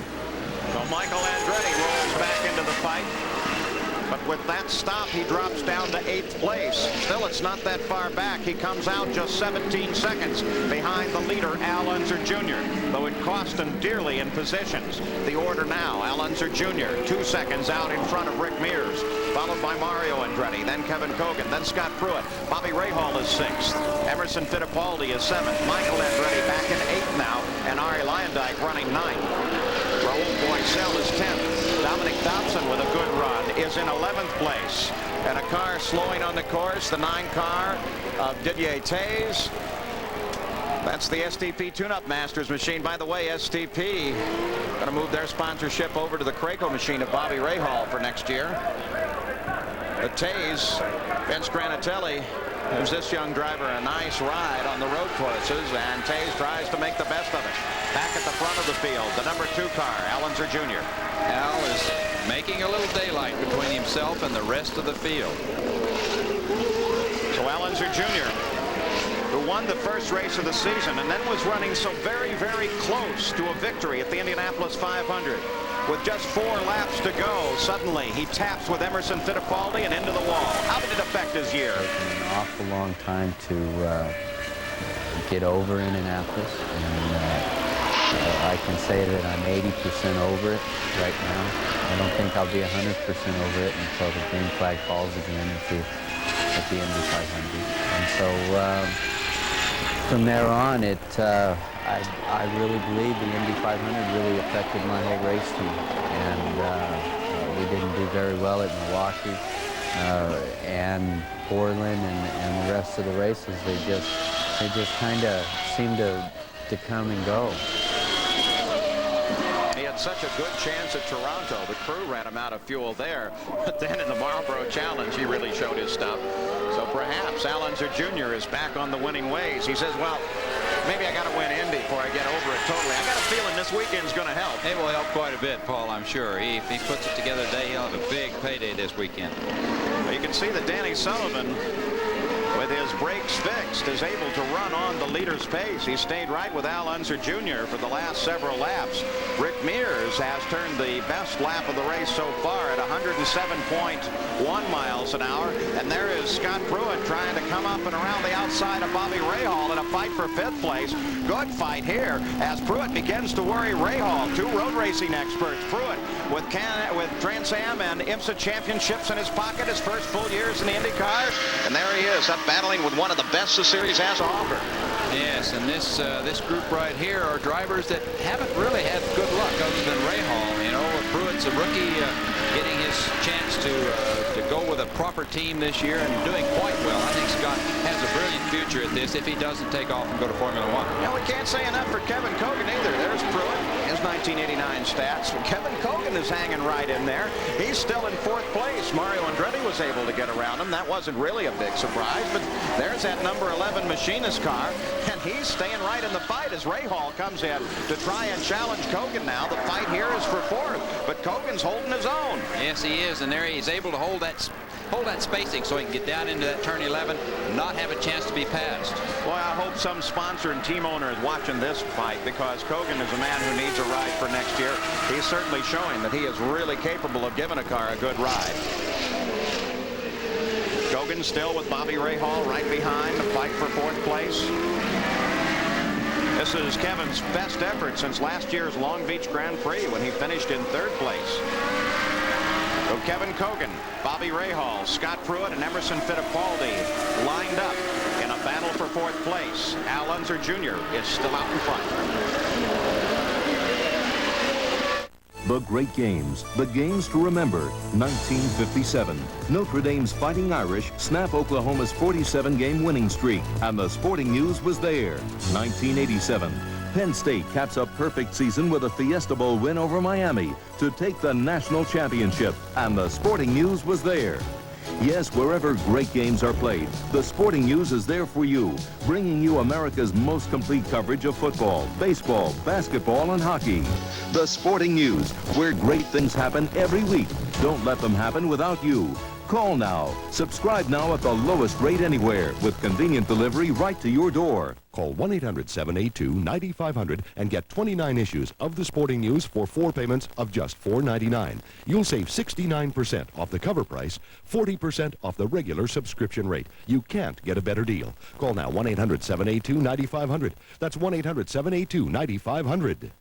So Michael Andretti rolls back into the fight. But with that stop, he drops down to 8th place. Still, it's not that far back. He comes out just 17 seconds behind the leader, Al Unser Jr., though it cost him dearly in positions. The order now, Al Unser Jr., 2 seconds out in front of Rick Mears, followed by Mario Andretti, then Kevin Kogan, then Scott Pruitt. Bobby Rahal is 6th. Emerson Fittipaldi is 7th. Michael Andretti back in 8th now, and Arie Luyendyk running 9th. Raoul Boisel is 10th. Dominic Dobson with a good run is in 11th place. And a car slowing on the course, the 9 car of Didier Taze. That's the STP Tune-Up Masters machine. By the way, STP going to move their sponsorship over to the Craco machine of Bobby Rahal for next year. The Taze, Vince Granatelli, gives this young driver a nice ride on the road courses, and Taze tries to make the best of it. Back at the front of the field, the number 2 car, Al Unser Jr. Al is making a little daylight between himself and the rest of the field. So Al Unser Jr., who won the first race of the season and then was running so very, very close to a victory at the Indianapolis 500. With just 4 laps to go, suddenly he taps with Emerson Fittipaldi and into the wall. How did it affect his year? An awful long time to get over Indianapolis, and I can say that I'm 80% over it right now. I don't think I'll be 100% over it until the green flag falls again at the Indy 500. And so from there on, I really believe the Indy 500 really affected my whole race team. And we didn't do very well at Milwaukee and Portland and the rest of the races. They just kind of seemed to come and go. He had such a good chance at Toronto. The crew ran him out of fuel there. But then in the Marlboro Challenge, he really showed his stuff. So perhaps Al Unser Jr. is back on the winning ways. He says, well, maybe I got to win Indy before I get over it totally. I got a feeling this weekend's going to help. It will help quite a bit, Paul, I'm sure. If he puts it together today, he'll have a big payday this weekend. Well, you can see that Danny Sullivan, with his brakes fixed, is able to run on the leader's pace. He stayed right with Al Unser Jr. for the last several laps. Rick Mears has turned the best lap of the race so far at 107.1 miles an hour. And there is Scott Pruitt trying to come up and around the outside of Bobby Rahal in a fight for 5th place. Good fight here as Pruitt begins to worry Rahal. Two road racing experts. Pruitt with Trans Am and IMSA championships in his pocket, his first full years in the IndyCar. And there he is, up battling with one of the best the series has to offer. Yes, and this group right here are drivers that haven't really had good luck other than Rahal. You know, Pruitt's a rookie getting his chance to go with a proper team this year and doing quite well. I think Scott has a brilliant future at this if he doesn't take off and go to Formula One. Now, we can't say enough for Kevin Kogan either. There's Pruitt, his 1989 stats. Kevin Kogan is hanging right in there. He's still in 4th place. Mario Andretti was able to get around him. That wasn't really a big surprise, but there's that number 11 machinist car, and he's staying right in the fight as Rahal comes in to try and challenge Kogan now. The fight here is for 4th, but Kogan's holding his own. Yes, he is, and there he's able to hold that spacing so he can get down into that turn 11 and not have a chance to be passed. Well, I hope some sponsor and team owner is watching this fight, because Kogan is a man who needs a ride for next year. He's certainly showing that he is really capable of giving a car a good ride. Kogan still with Bobby Rahal right behind the fight for 4th place. This is Kevin's best effort since last year's Long Beach Grand Prix when he finished in 3rd place. So Kevin Kogan, Bobby Rahal, Scott Pruitt, and Emerson Fittipaldi lined up in a battle for 4th place. Al Unser Jr. is still out in front. The great games, the games to remember. 1957, Notre Dame's Fighting Irish snap Oklahoma's 47-game winning streak, and the Sporting News was there. 1987, Penn State caps a perfect season with a Fiesta Bowl win over Miami to take the national championship, and the Sporting News was there. Yes, wherever great games are played, the Sporting News is there for you, bringing you America's most complete coverage of football, baseball, basketball, and hockey. The Sporting News, where great things happen every week. Don't let them happen without you. Call now. Subscribe now at the lowest rate anywhere with convenient delivery right to your door. Call 1-800-782-9500 and get 29 issues of the Sporting News for 4 payments of just $4.99. You'll save 69% off the cover price, 40% off the regular subscription rate. You can't get a better deal. Call now 1-800-782-9500. That's 1-800-782-9500.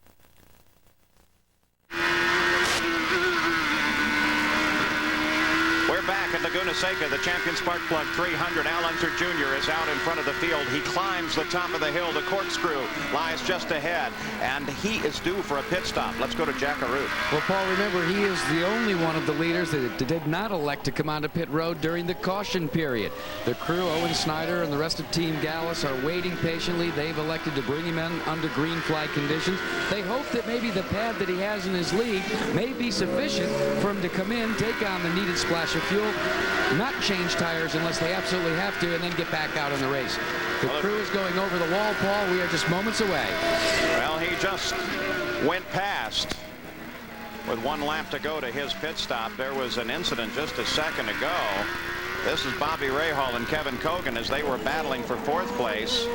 We're back at Laguna Seca. The Champion Spark Plug 300. Al Unser Jr. is out in front of the field. He climbs the top of the hill. The corkscrew lies just ahead, and he is due for a pit stop. Let's go to Jack Arute. Well, Paul, remember, he is the only one of the leaders that did not elect to come onto pit road during the caution period. The crew, Owen Snyder and the rest of Team Gallus, are waiting patiently. They've elected to bring him in under green flag conditions. They hope that maybe the pad that he has in his lead may be sufficient for him to come in, take on the needed splash of fuel, not change tires unless they absolutely have to, and then get back out in the race. The crew is going over the wall, Paul. We are just moments away. Well, he just went past with 1 lap to go to his pit stop. There was an incident just a second ago. This is Bobby Rahal and Kevin Kogan as they were battling for 4th place.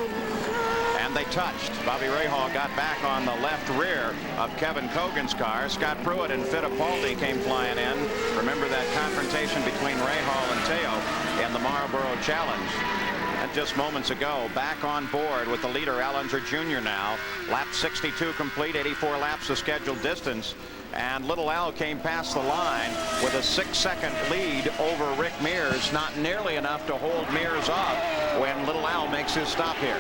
And they touched. Bobby Rahal got back on the left rear of Kevin Kogan's car. Scott Pruitt and Fittipaldi came flying in. Remember that confrontation between Rahal and Teo in the Marlboro Challenge. And just moments ago, back on board with the leader, Al Unser Jr. now. Lap 62 complete, 84 laps of scheduled distance. And Little Al came past the line with a 6-second lead over Rick Mears. Not nearly enough to hold Mears off when Little Al makes his stop here.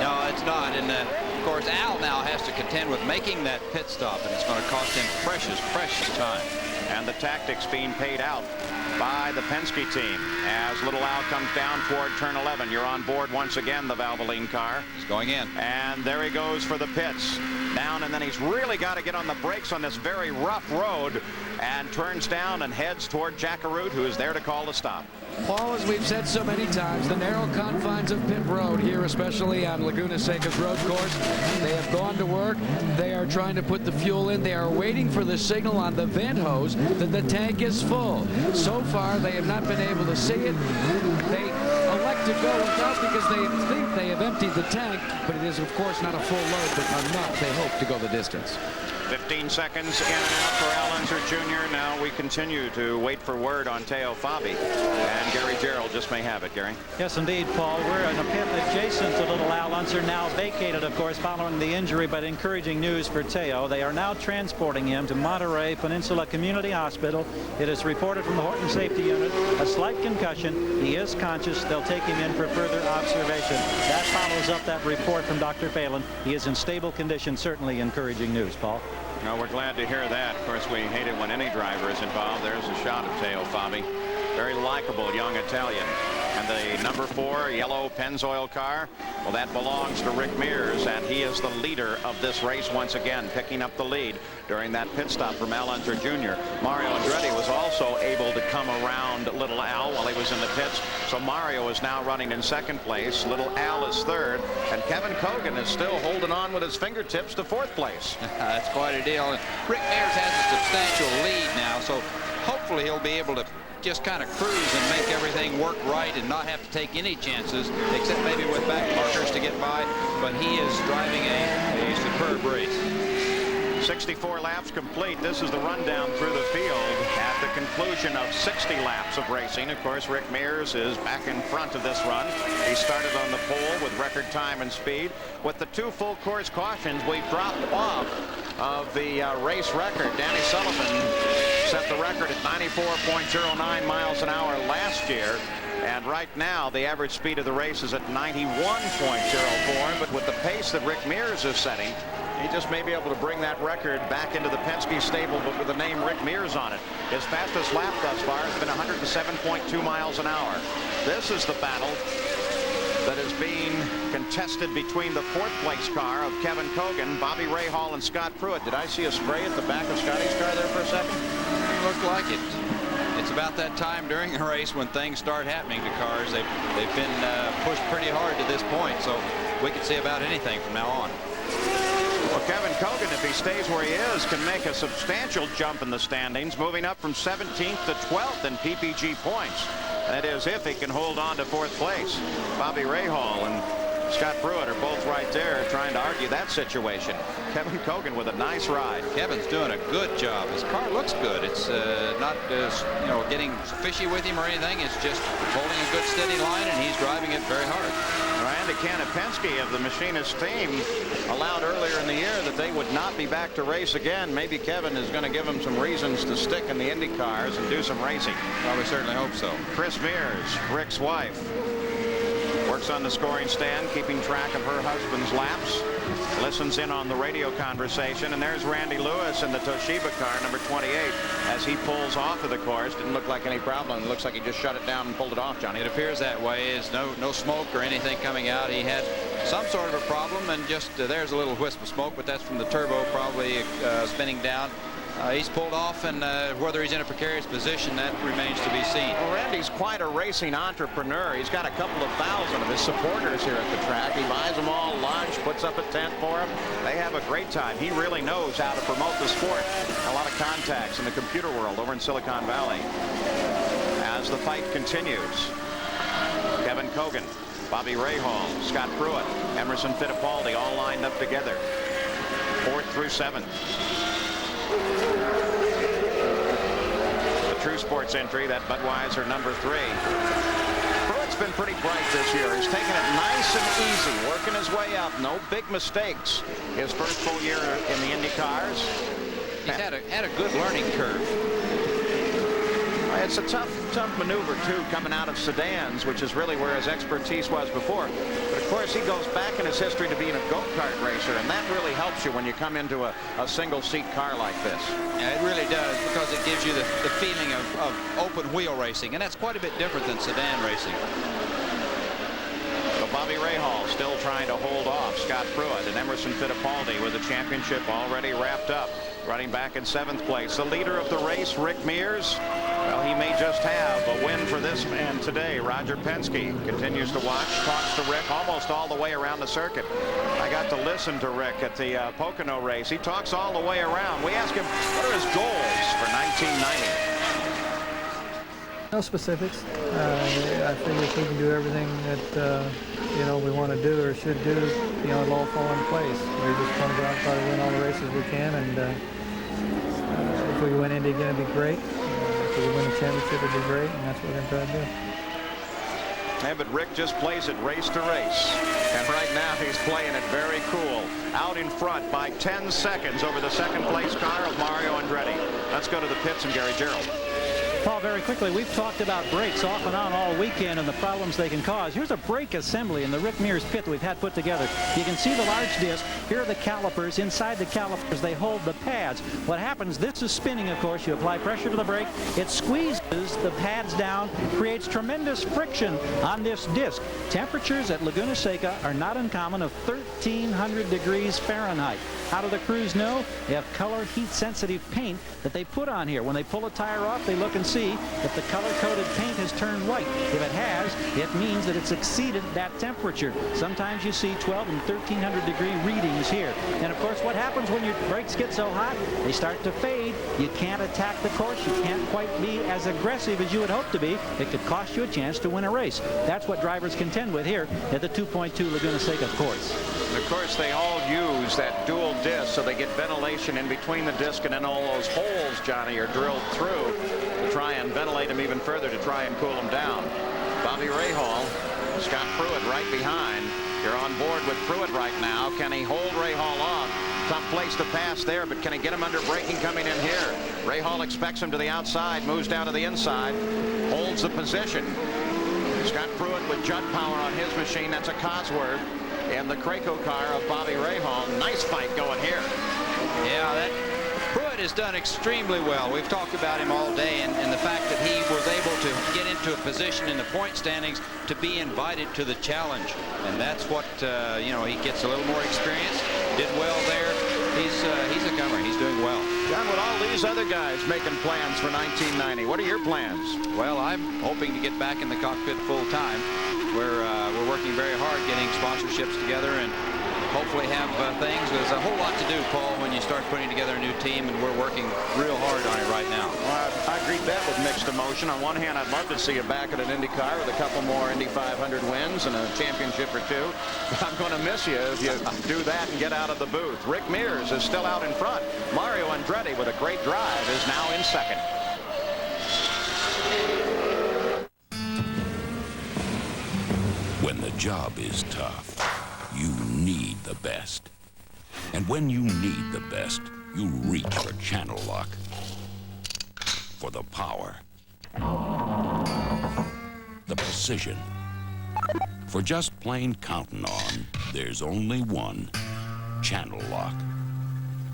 No, it's not. And of course, Al now has to contend with making that pit stop, and it's going to cost him precious time. And the tactics being paid out by the Penske team as Little Al comes down toward turn 11. You're on board once again, the Valvoline car. He's going in. And there he goes for the pits. Down, and then he's really got to get on the brakes on this very rough road and turns down and heads toward Jackaroo, who is there to call the stop. Paul, as we've said so many times, the narrow confines of pit road here, especially on Laguna Seca's road course, they have gone to work. They are trying to put the fuel in. They are waiting for the signal on the vent hose that the tank is full. So far, they have not been able to see it. They elect to go without because they think they have emptied the tank, but it is, of course, not a full load, but enough, they hope, to go the distance. 15 seconds in and out for Al Unser Jr. Now we continue to wait for word on TLC-VB. And Gary Gerald just may have it, Gary. Yes, indeed, Paul. We're in a pit adjacent to Little Al Unser, now vacated, of course, following the injury, but encouraging news for Teo. They are now transporting him to Monterey Peninsula Community Hospital. It is reported from the Horton Safety Unit, a slight concussion. He is conscious. They'll take him in for further observation. That follows up that report from Dr. Phelan. He is in stable condition, certainly encouraging news, Paul. No, we're glad to hear that. Of course, we hate it when any driver is involved. There's a shot of TLC-VB. Very likable young Italian. And the number 4 yellow Pennzoil car, well, that belongs to Rick Mears, and he is the leader of this race once again, picking up the lead during that pit stop from Al Unser Jr. Mario Andretti was also able to come around Little Al while he was in the pits. So Mario is now running in second place. Little Al is third, and Kevin Cogan is still holding on with his fingertips to fourth place. That's quite a deal. And Rick Mears has a substantial lead now, so hopefully he'll be able to just kind of cruise and make everything work right and not have to take any chances, except maybe with back markers to get by. But he is driving a superb race. 64 laps complete. This is the rundown through the field at the conclusion of 60 laps of racing. Of course, Rick Mears is back in front of this run. He started on the pole with record time and speed. With the 2 full course cautions, we've dropped off of the race record. Danny Sullivan set the record at 94.09 miles an hour last year. And right now, the average speed of the race is at 91.04. But with the pace that Rick Mears is setting, he just may be able to bring that record back into the Penske stable, but with the name Rick Mears on it. His fastest lap thus far has been 107.2 miles an hour. This is the battle that is being contested between the 4th place car of Kevin Cogan, Bobby Rahal, and Scott Pruitt. Did I see a spray at the back of Scotty's car there for a second? Looked like it. It's about that time during the race when things start happening to cars. They've been pushed pretty hard to this point, so we can see about anything from now on. Well, Kevin Cogan, if he stays where he is, can make a substantial jump in the standings, moving up from 17th to 12th in PPG points. That is, if he can hold on to 4th place. Bobby Rahal and Scott Pruitt are both right there trying to argue that situation. Kevin Cogan with a nice ride. Kevin's doing a good job. His car looks good. It's not getting fishy with him or anything. It's just holding a good steady line, and he's driving it very hard. Randy Kanapensky of the Machinist team allowed earlier in the year that they would not be back to race again. Maybe Kevin is going to give him some reasons to stick in the Indy cars and do some racing. Well, we certainly hope so. Chris Mears, Rick's wife, works on the scoring stand, keeping track of her husband's laps, listens in on the radio conversation, and there's Randy Lewis in the Toshiba car, number 28, as he pulls off of the course. Didn't look like any problem. It looks like he just shut it down and pulled it off, Johnny. It appears that way. There's no smoke or anything coming out. He had some sort of a problem, and just there's a little wisp of smoke, but that's from the turbo probably spinning down. He's pulled off, and whether he's in a precarious position, that remains to be seen. Well, Randy's quite a racing entrepreneur. He's got a couple of thousand of his supporters here at the track. He buys them all lunch, puts up a tent for them. They have a great time. He really knows how to promote the sport. A lot of contacts in the computer world over in Silicon Valley. As the fight continues, Kevin Cogan, Bobby Rahal, Scott Pruitt, Emerson Fittipaldi all lined up together. 4th through 7th. The True Sports entry, that Budweiser number 3. Pruitt's been pretty bright this year. He's taken it nice and easy, working his way up. No big mistakes. His first full year in the Indy cars. He's had a good learning curve. It's a tough maneuver, too, coming out of sedans, which is really where his expertise was before. But, of course, he goes back in his history to being a go-kart racer, and that really helps you when you come into a single-seat car like this. Yeah, it really does, because it gives you the feeling of open wheel racing, and that's quite a bit different than sedan racing. So Bobby Rahal still trying to hold off Scott Pruitt and Emerson Fittipaldi with the championship already wrapped up. Running back in 7th place. The leader of the race, Rick Mears. Well, he may just have a win for this man today. Roger Penske continues to watch, talks to Rick almost all the way around the circuit. I got to listen to Rick at the Pocono race. He talks all the way around. We ask him, what are his goals for 1990? No specifics. I think if we can do everything that we want to do or should do, it'll all fall in place. We just want to go out and try to win all the races we can, and if we win Indy again, it'd be great. If we win the championship, it'd be great, and that's what we're going to try to do. Yeah, but Rick just plays it race to race. And right now he's playing it very cool. Out in front by 10 seconds over the second place car of Mario Andretti. Let's go to the pits and Gary Gerald. Paul, very quickly, we've talked about brakes off and on all weekend and the problems they can cause. Here's a brake assembly in the Rick Mears pit that we've had put together. You can see the large disc. Here are the calipers. Inside the calipers, they hold the pads. What happens, this is spinning, of course. You apply pressure to the brake. It squeezes the pads down, creates tremendous friction on this disc. Temperatures at Laguna Seca are not uncommon of 1,300 degrees Fahrenheit. How do the crews know? They have color heat-sensitive paint that they put on here. When they pull a tire off, they look and see if the color-coded paint has turned white. If it has, it means that it's exceeded that temperature. Sometimes you see 12 and 1,300 degree readings here. And of course, what happens when your brakes get so hot? They start to fade. You can't attack the course. You can't quite be as aggressive as you would hope to be. It could cost you a chance to win a race. That's what drivers contend with here at the 2.2 Laguna Seca course. And of course, they all use that dual disc, so they get ventilation in between the disc, and then all those holes, Johnny, are drilled through to try and ventilate them even further to try and cool them down. Bobby Rahal, Scott Pruitt right behind. You're on board with Pruitt right now. Can he hold Rahal off? Tough place to pass there, but can he get him under braking coming in here? Rahal expects him to the outside, moves down to the inside, holds the position. Scott Pruitt with Judd power on his machine. That's a Cosworth. And the Craco car of Bobby Rahal. Nice fight going here. Yeah, Pruitt has done extremely well. We've talked about him all day, and the fact that he was able to get into a position in the point standings to be invited to the challenge. And that's what, he gets a little more experience. Did well there. He's a comer. He's doing well. John, with all these other guys making plans for 1990, what are your plans? Well, I'm hoping to get back in the cockpit full time. We're working very hard getting sponsorships together and hopefully have things. There's a whole lot to do, Paul, when you start putting together a new team, and we're working real hard on it right now. Well, I greet that with mixed emotion. On one hand, I'd love to see you back at an Indy car with a couple more Indy 500 wins and a championship or two. But I'm going to miss you if you do that and get out of the booth. Rick Mears is still out in front. Mario Andretti with a great drive is now in second. When the job is tough, you need the best. And when you need the best, you reach for Channel Lock. For the power. The precision. For just plain counting on, there's only one. Channel Lock.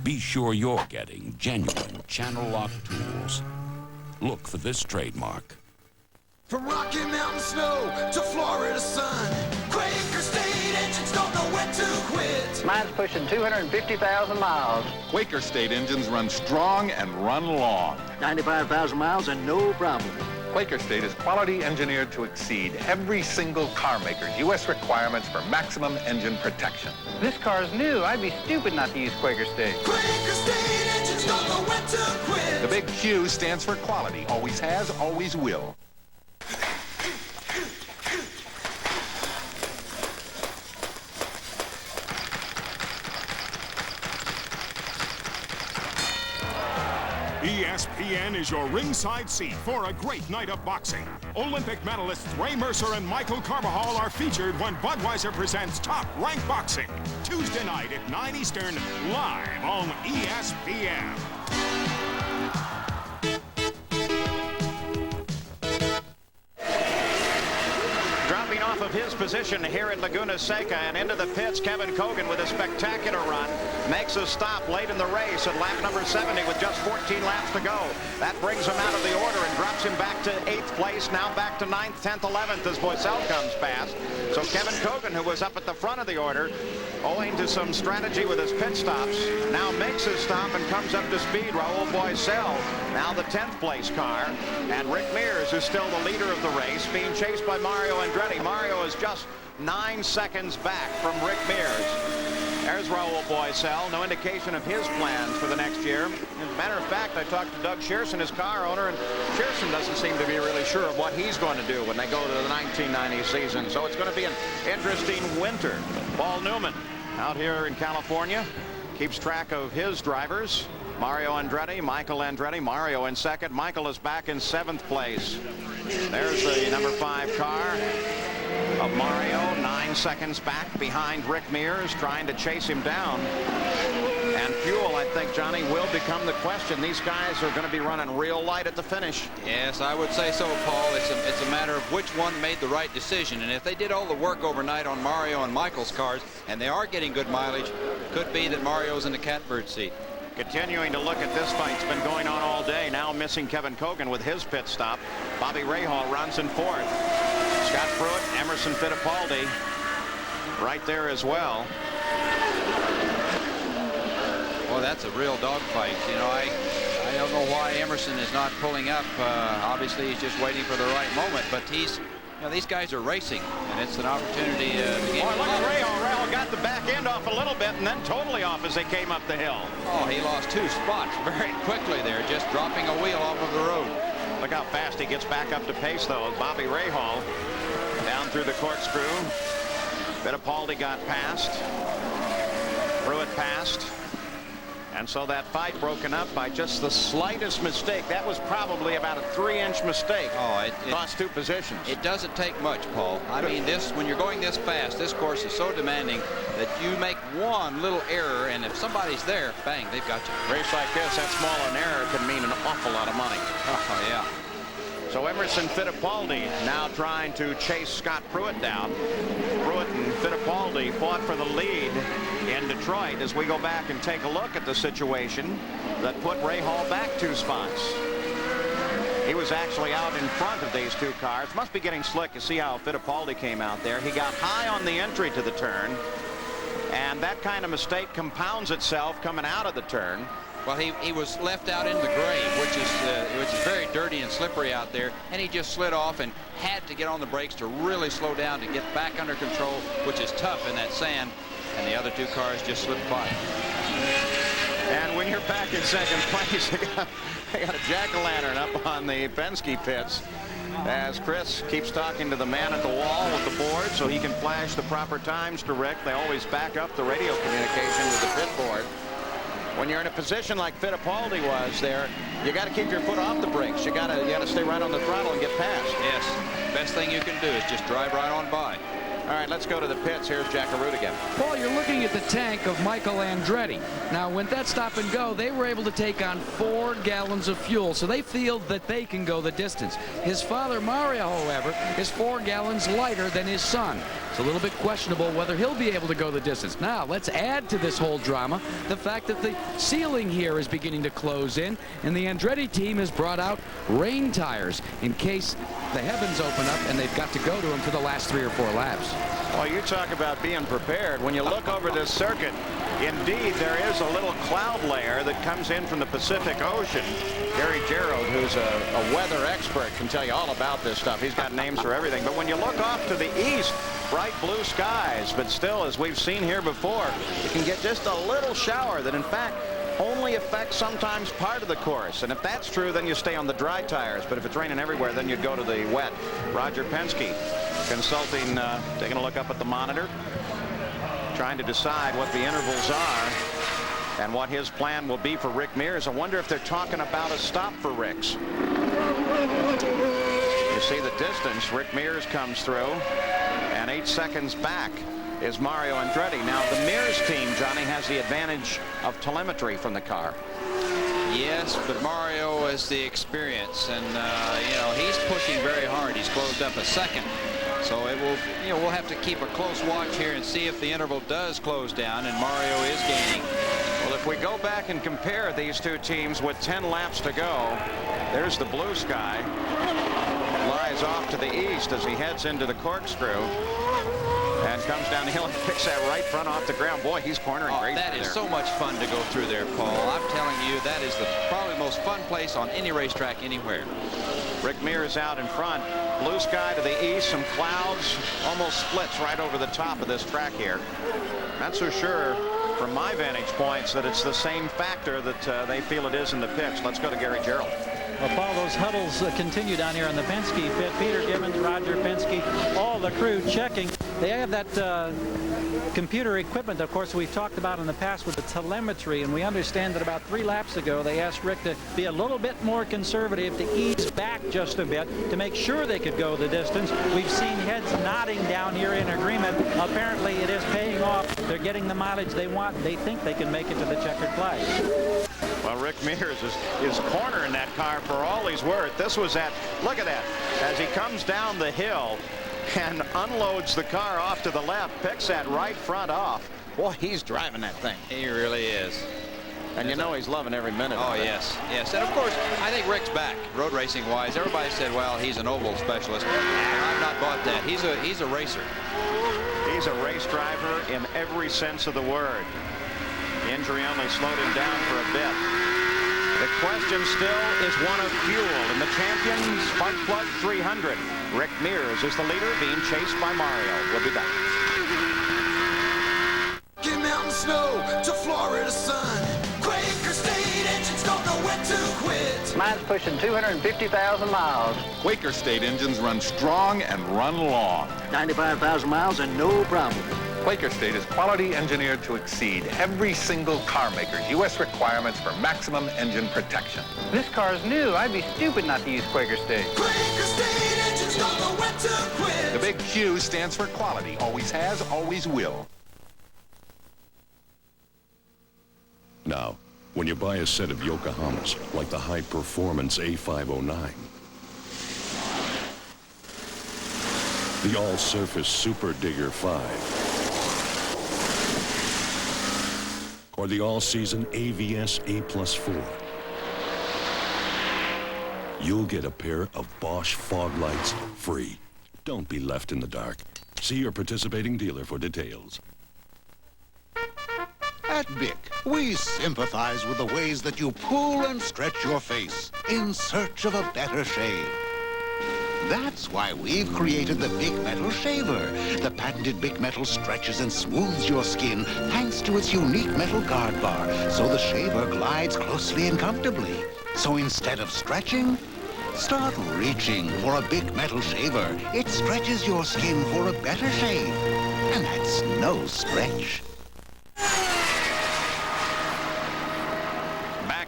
Be sure you're getting genuine Channel Lock tools. Look for this trademark. From Rocky Mountain snow to Florida sun, Quaker State engines don't know when to quit. Mine's pushing 250,000 miles. Quaker State engines run strong and run long. 95,000 miles and no problem. Quaker State is quality engineered to exceed every single car maker's U.S. requirements for maximum engine protection. This car's new. I'd be stupid not to use Quaker State. Quaker State engines don't know when to quit. The big Q stands for quality. Always has, always will. ESPN is your ringside seat for a great night of boxing. Olympic medalists Ray Mercer and Michael Carbajal are featured when Budweiser presents Top Rank Boxing. Tuesday night at 9 Eastern, live on ESPN. Dropping off of his position here at Laguna Seca and into the pits, Kevin Cogan with a spectacular run makes a stop late in the race at lap number 70 with just 14 laps to go. That brings him out of the order and drops him back to 8th place, now back to 9th, 10th, 11th as Boisel comes past. So Kevin Cogan, who was up at the front of the order, owing to some strategy with his pit stops, now makes his stop and comes up to speed. Raul Boisel, now the 10th place car, and Rick Mears is still the leader of the race, being chased by Mario Andretti. Mario is just 9 seconds back from Rick Mears. There's Raul Boisel, no indication of his plans for the next year. As a matter of fact, I talked to Doug Shearson, his car owner, and Shearson doesn't seem to be really sure of what he's going to do when they go to the 1990 season. So it's going to be an interesting winter. Paul Newman out here in California keeps track of his drivers. Mario Andretti, Michael Andretti, Mario in second. Michael is back in 7th place. There's the number 5 car of Mario, 9 seconds back behind Rick Mears, trying to chase him down. And fuel, I think, Johnny, will become the question. These guys are going to be running real light at the finish. Yes, I would say so, Paul. It's a matter of which one made the right decision. And if they did all the work overnight on Mario and Michael's cars, and they are getting good mileage, could be that Mario's in the catbird seat. Continuing to look at this fight, it's been going on all day. Now missing Kevin Cogan with his pit stop. Bobby Rahal runs in 4th. Scott Pruitt, Emerson Fittipaldi right there as well. Well, that's a real dogfight. You know, I don't know why Emerson is not pulling up. Obviously, he's just waiting for the right moment. But these guys are racing, and it's an opportunity to get. Look at Rahal. Rahal got the back end off a little bit, and then totally off as they came up the hill. Oh, he lost 2 spots very quickly there, just dropping a wheel off of the road. Look how fast he gets back up to pace, though. Bobby Rahal down through the corkscrew. Fittipaldi got past. Pruitt passed. And so that fight broken up by just the slightest mistake. That was probably about a 3-inch mistake. Oh, it cost 2 positions. It doesn't take much, Paul. I mean, when you're going this fast, this course is so demanding that you make one little error, and if somebody's there, bang, they've got you. Race like this, that small an error can mean an awful lot of money. Oh, yeah. So Emerson Fittipaldi now trying to chase Scott Pruitt down. Pruitt and Fittipaldi fought for the lead in Detroit as we go back and take a look at the situation that put Rahal back 2 spots. He was actually out in front of these 2 cars. Must be getting slick. You see how Fittipaldi came out there. He got high on the entry to the turn, and that kind of mistake compounds itself coming out of the turn. Well, he was left out in the grave, which is very dirty and slippery out there, and he just slid off and had to get on the brakes to really slow down to get back under control, which is tough in that sand, and the other 2 cars just slipped by. And when you're back in 2nd place, they got a jack-o'-lantern up on the Penske pits as Chris keeps talking to the man at the wall with the board so he can flash the proper times to Rick. They always back up the radio communication with the pit board. When you're in a position like Fittipaldi was there, you got to keep your foot off the brakes. You got to stay right on the throttle and get past. Yes, best thing you can do is just drive right on by. All right, let's go to the pits. Here's Jack Arute again. Paul, you're looking at the tank of Michael Andretti. Now, when that stop and go, they were able to take on 4 gallons of fuel, so they feel that they can go the distance. His father, Mario, however, is 4 gallons lighter than his son. It's a little bit questionable whether he'll be able to go the distance. Now, let's add to this whole drama the fact that the ceiling here is beginning to close in, and the Andretti team has brought out rain tires in case the heavens open up and they've got to go to them for the last 3 or 4 laps. Well, you talk about being prepared. When you look over this circuit, indeed, there is a little cloud layer that comes in from the Pacific Ocean. Gary Gerald, who's a weather expert, can tell you all about this stuff. He's got names for everything. But when you look off to the east, bright blue skies, but still, as we've seen here before, you can get just a little shower that, in fact, only affects sometimes part of the course. And if that's true, then you stay on the dry tires. But if it's raining everywhere, then you'd go to the wet. Roger Penske consulting, taking a look up at the monitor, trying to decide what the intervals are and what his plan will be for Rick Mears. I wonder if they're talking about a stop for Rick's. You see the distance. Rick Mears comes through, and 8 seconds back is Mario Andretti. Now, the Mears team, Johnny, has the advantage of telemetry from the car. Yes, but Mario has the experience, and you know, he's pushing very hard. He's closed up a second, so it will, you know, we'll have to keep a close watch here and see if the interval does close down and Mario is gaining. Well, if we go back and compare these two teams with 10 laps to go, there's the blue sky. Lies off to the east as he heads into the corkscrew and comes down the hill and picks that right front off the ground. Boy, he's cornering great. That is so much fun to go through there, Paul. I'm telling you, that is probably the most fun place on any racetrack anywhere. Rick Mears out in front. Blue sky to the east, some clouds, almost splits right over the top of this track here. Not so sure from my vantage points that it's the same factor that they feel it is in the pits. Let's go to Gary Gerald. Well, Paul, those huddles continue down here on the Penske pit. Peter Gibbons, Roger Penske, all the crew checking. They have that computer equipment, of course, we've talked about in the past with the telemetry, and we understand that about 3 laps ago they asked Rick to be a little bit more conservative, to ease back just a bit to make sure they could go the distance. We've seen heads nodding down here in agreement. Apparently it is paying off. They're getting the mileage they want. They think they can make it to the checkered flag. Well, Rick Mears is cornering that car for all he's worth. This was look at that, as he comes down the hill and unloads the car off to the left, picks that right front off. Boy, he's driving that thing. He really is. And you know he's loving every minute of it. Yes, yes. And of course, I think Rick's back, road racing wise. Everybody said, well, he's an oval specialist. I've not bought that. He's a racer. He's a race driver in every sense of the word. The injury only slowed him down for a bit. The question still is one of fuel, and the champion, Spark Plug 300. Rick Mears is the leader, being chased by Mario. We'll be back. Get mountain snow to Florida sun. Quaker State engines don't know when to quit. Mine's pushing 250,000 miles. Quaker State engines run strong and run long. 95,000 miles and no problem. Quaker State is quality engineered to exceed every single car maker's U.S. requirements for maximum engine protection. This car's new. I'd be stupid not to use Quaker State. Quaker State engines don't know when to quit. The big Q stands for quality. Always has, always will. Now, when you buy a set of Yokohamas, like the high-performance A509, the all-surface Super Digger 5, or the all-season AVS A+4, you'll get a pair of Bosch fog lights free. Don't be left in the dark. See your participating dealer for details. At Bic, we sympathize with the ways that you pull and stretch your face in search of a better shave. That's why we've created the Bic Metal Shaver. The patented Bic Metal stretches and smooths your skin thanks to its unique metal guard bar, so the shaver glides closely and comfortably. So instead of stretching, start reaching for a Bic Metal Shaver. It stretches your skin for a better shave, and that's no stretch.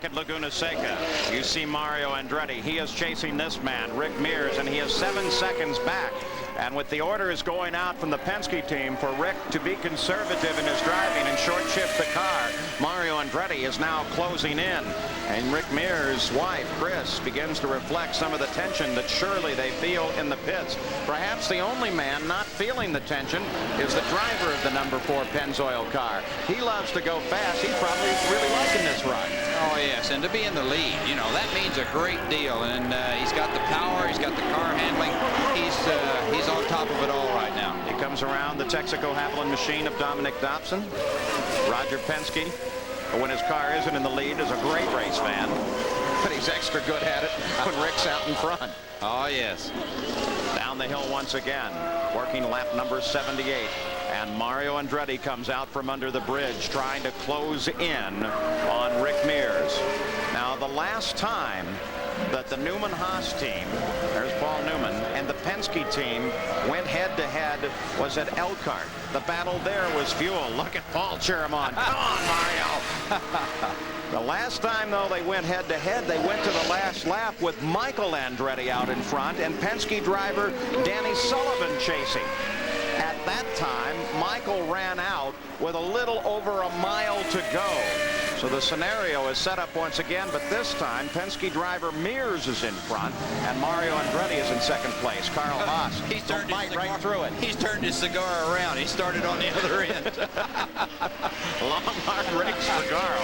At Laguna Seca, you see Mario Andretti. He is chasing this man, Rick Mears, and he is 7 seconds back. And with the orders going out from the Penske team for Rick to be conservative in his driving and short shift the car, Mario Andretti is now closing in. And Rick Mears' wife, Chris, begins to reflect some of the tension that surely they feel in the pits. Perhaps the only man not feeling the tension is the driver of the number 4 Pennzoil car. He loves to go fast. He's probably really liking this ride. Oh, yes, and to be in the lead, you know, that means a great deal. And he's got the power, he's got the car handling. He's on top of it all right now. He comes around the Texaco Haviland machine of Dominic Dobson. Roger Penske, when his car isn't in the lead, is a great race fan, but he's extra good at it when Rick's out in front. Oh, yes. Down the hill once again, working lap number 78. And Mario Andretti comes out from under the bridge trying to close in on Rick Mears. Now, the last time that the Newman-Haas team, there's Paul Newman, and the Penske team went head-to-head was at Elkhart. The battle there was fuel. Look at Paul Cherimon. Come on, Mario. The last time, though, they went head-to-head, they went to the last lap with Michael Andretti out in front and Penske driver Danny Sullivan chasing. At that time, Michael ran out with a little over a mile to go. So the scenario is set up once again, but this time Penske driver Mears is in front and Mario Andretti is in second place. Carl Haas He's turned right through it. He's turned his cigar around. He started on the other end. Long hard rake cigar.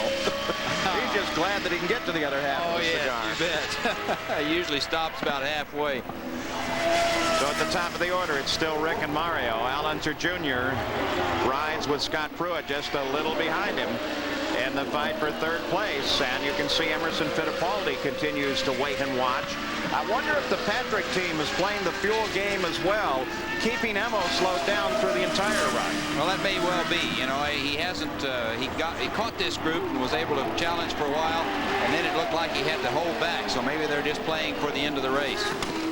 He's just glad that he can get to the other half of the cigar. You bet. He usually stops about halfway. So at the top of the order, it's still Rick and Mario. Al Unser Jr. rides with Scott Pruitt just a little behind him in the fight for third place. And you can see Emerson Fittipaldi continues to wait and watch. I wonder if the Patrick team is playing the fuel game as well, keeping Emo slowed down through the entire run. Well, that may well be. You know, he hasn't. He caught this group and was able to challenge for a while, and then it looked like he had to hold back. So maybe they're just playing for the end of the race.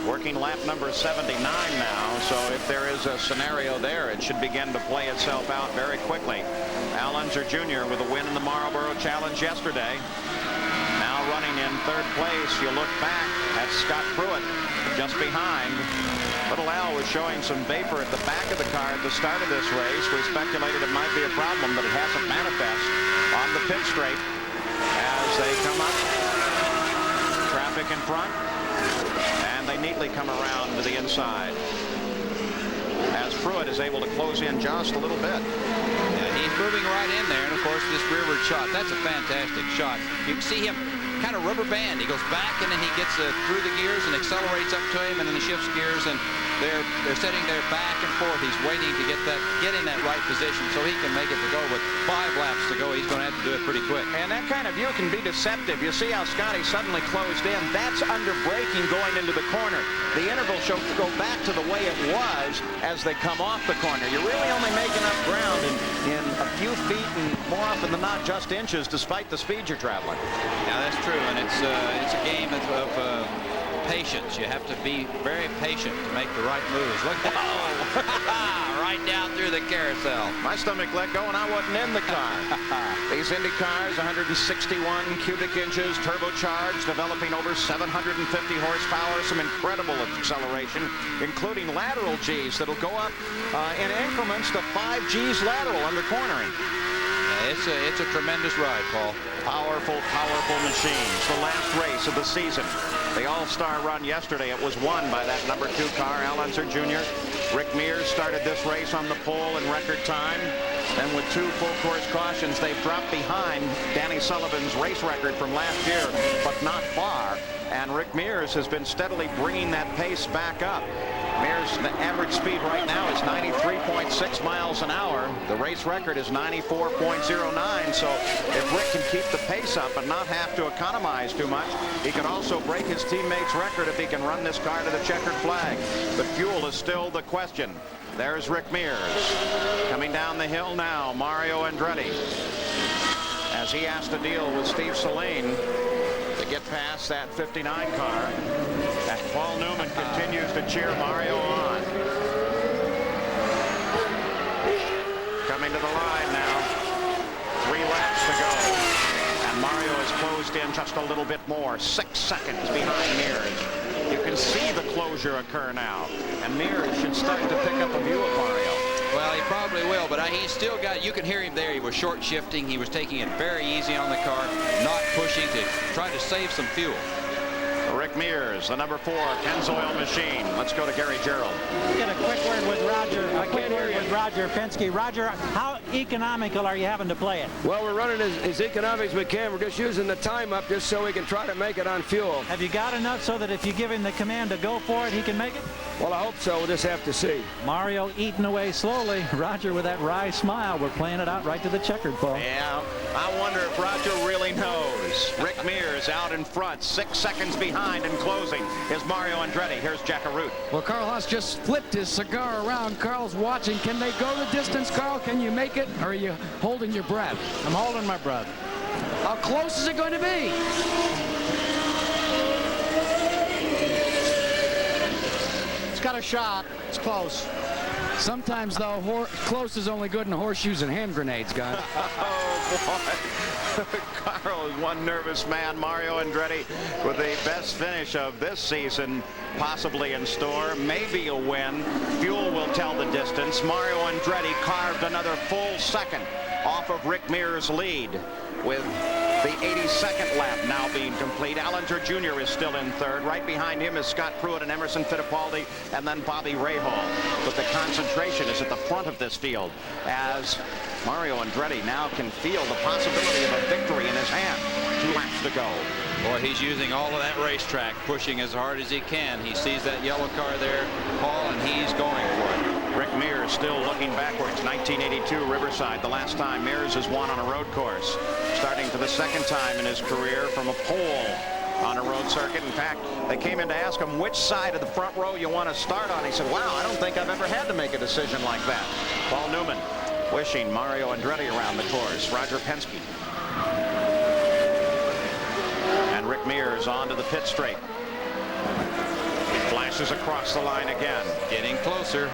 Working lap number 79 now, so if there is a scenario there, it should begin to play itself out very quickly. Al Unser Jr. with a win in the Marlboro Challenge yesterday. Now running in third place, you look back at Scott Pruitt just behind. Little Al was showing some vapor at the back of the car at the start of this race. We speculated it might be a problem, but it hasn't manifest on the pit straight as they come up. Traffic in front. And they neatly come around to the inside as Pruitt is able to close in just a little bit. Yeah, he's moving right in there, and of course this rearward shot, that's a fantastic shot. You can see him kind of rubber band. He goes back and then he gets through the gears and accelerates up to him, and then he shifts gears, and they're sitting there back and forth. He's waiting to get in that right position so he can make it to go. With 5 laps to go, he's going to have to do it pretty quick. And that kind of view can be deceptive. You see how Scotty suddenly closed in. That's under braking going into the corner. The interval should go back to the way it was as they come off the corner. You're really only making up ground in a few feet and more often than not just inches, despite the speed you're traveling. Yeah, that's true, and it's a game of patience. You have to be very patient to make the right moves. Look at that. Right down through the carousel. My stomach let go and I wasn't in the car. These Indy cars, 161 cubic inches, turbocharged, developing over 750 horsepower, some incredible acceleration, including lateral G's that'll go up in increments to 5 G's lateral under cornering. It's a tremendous ride, Paul. Powerful, powerful machines. The last race of the season. The All-Star run yesterday, it was won by that number 2 car, Al Unser Jr. Rick Mears started this race on the pole in record time. Then with 2 full-course cautions, they've dropped behind Danny Sullivan's race record from last year, but not far. And Rick Mears has been steadily bringing that pace back up. Mears, the average speed right now is 93.6 miles an hour. The race record is 94.09. So if Rick can keep the pace up and not have to economize too much, he can also break his teammate's record if he can run this car to the checkered flag. But fuel is still the question. There's Rick Mears. Coming down the hill now, Mario Andretti, as he has to deal with Steve Saleen to get past that 59 car. And Paul Newman continues to cheer Mario on. Coming to the line now. 3 laps to go. And Mario has closed in just a little bit more. 6 seconds behind Mears. You can see the closure occur now. And Mears should start to pick up a view of Mario. Well, he probably will, but he's still got, you can hear him there. He was short shifting. He was taking it very easy on the car, not pushing to try to save some fuel. Rick Mears, the number 4 Pennzoil machine. Let's go to Gary Gerald. Get a quick word with Roger. A quick word with Roger Penske. Roger, how economical are you having to play it? Well, we're running as economic as we can. We're just using the time up just so we can try to make it on fuel. Have you got enough so that if you give him the command to go for it, he can make it? Well, I hope so. We'll just have to see. Mario eating away slowly. Roger with that wry smile. We're playing it out right to the checkered, Paul. Yeah, I wonder if Roger really knows. Rick Mears out in front, 6 seconds behind and closing is Mario Andretti. Here's Jack Arute. Well, Carl Haas just flipped his cigar around. Carl's watching. Can they go the distance, Carl? Can you make it? Or are you holding your breath? I'm holding my breath. How close is it going to be? got a shot. It's close. Sometimes, though, close is only good in horseshoes and hand grenades, guys. Oh, boy. Carl is one nervous man. Mario Andretti with the best finish of this season possibly in store. Maybe a win. Fuel will tell the distance. Mario Andretti carved another full second off of Rick Mears' lead with the 82nd lap now being complete. Allinger Jr. is still in third. Right behind him is Scott Pruitt and Emerson Fittipaldi, and then Bobby Rahal. But the concentration is at the front of this field as Mario Andretti now can feel the possibility of a victory in his hand. 2 laps to go. Boy, he's using all of that racetrack, pushing as hard as he can. He sees that yellow car there, Paul, and he's going for it. Rick Mears still looking backwards. 1982 Riverside, the last time Mears has won on a road course. Starting for the second time in his career from a pole on a road circuit. In fact, they came in to ask him which side of the front row you want to start on. He said, wow, I don't think I've ever had to make a decision like that. Paul Newman wishing Mario Andretti around the course. Roger Penske. And Rick Mears onto the pit straight. Flashes across the line again. Getting closer.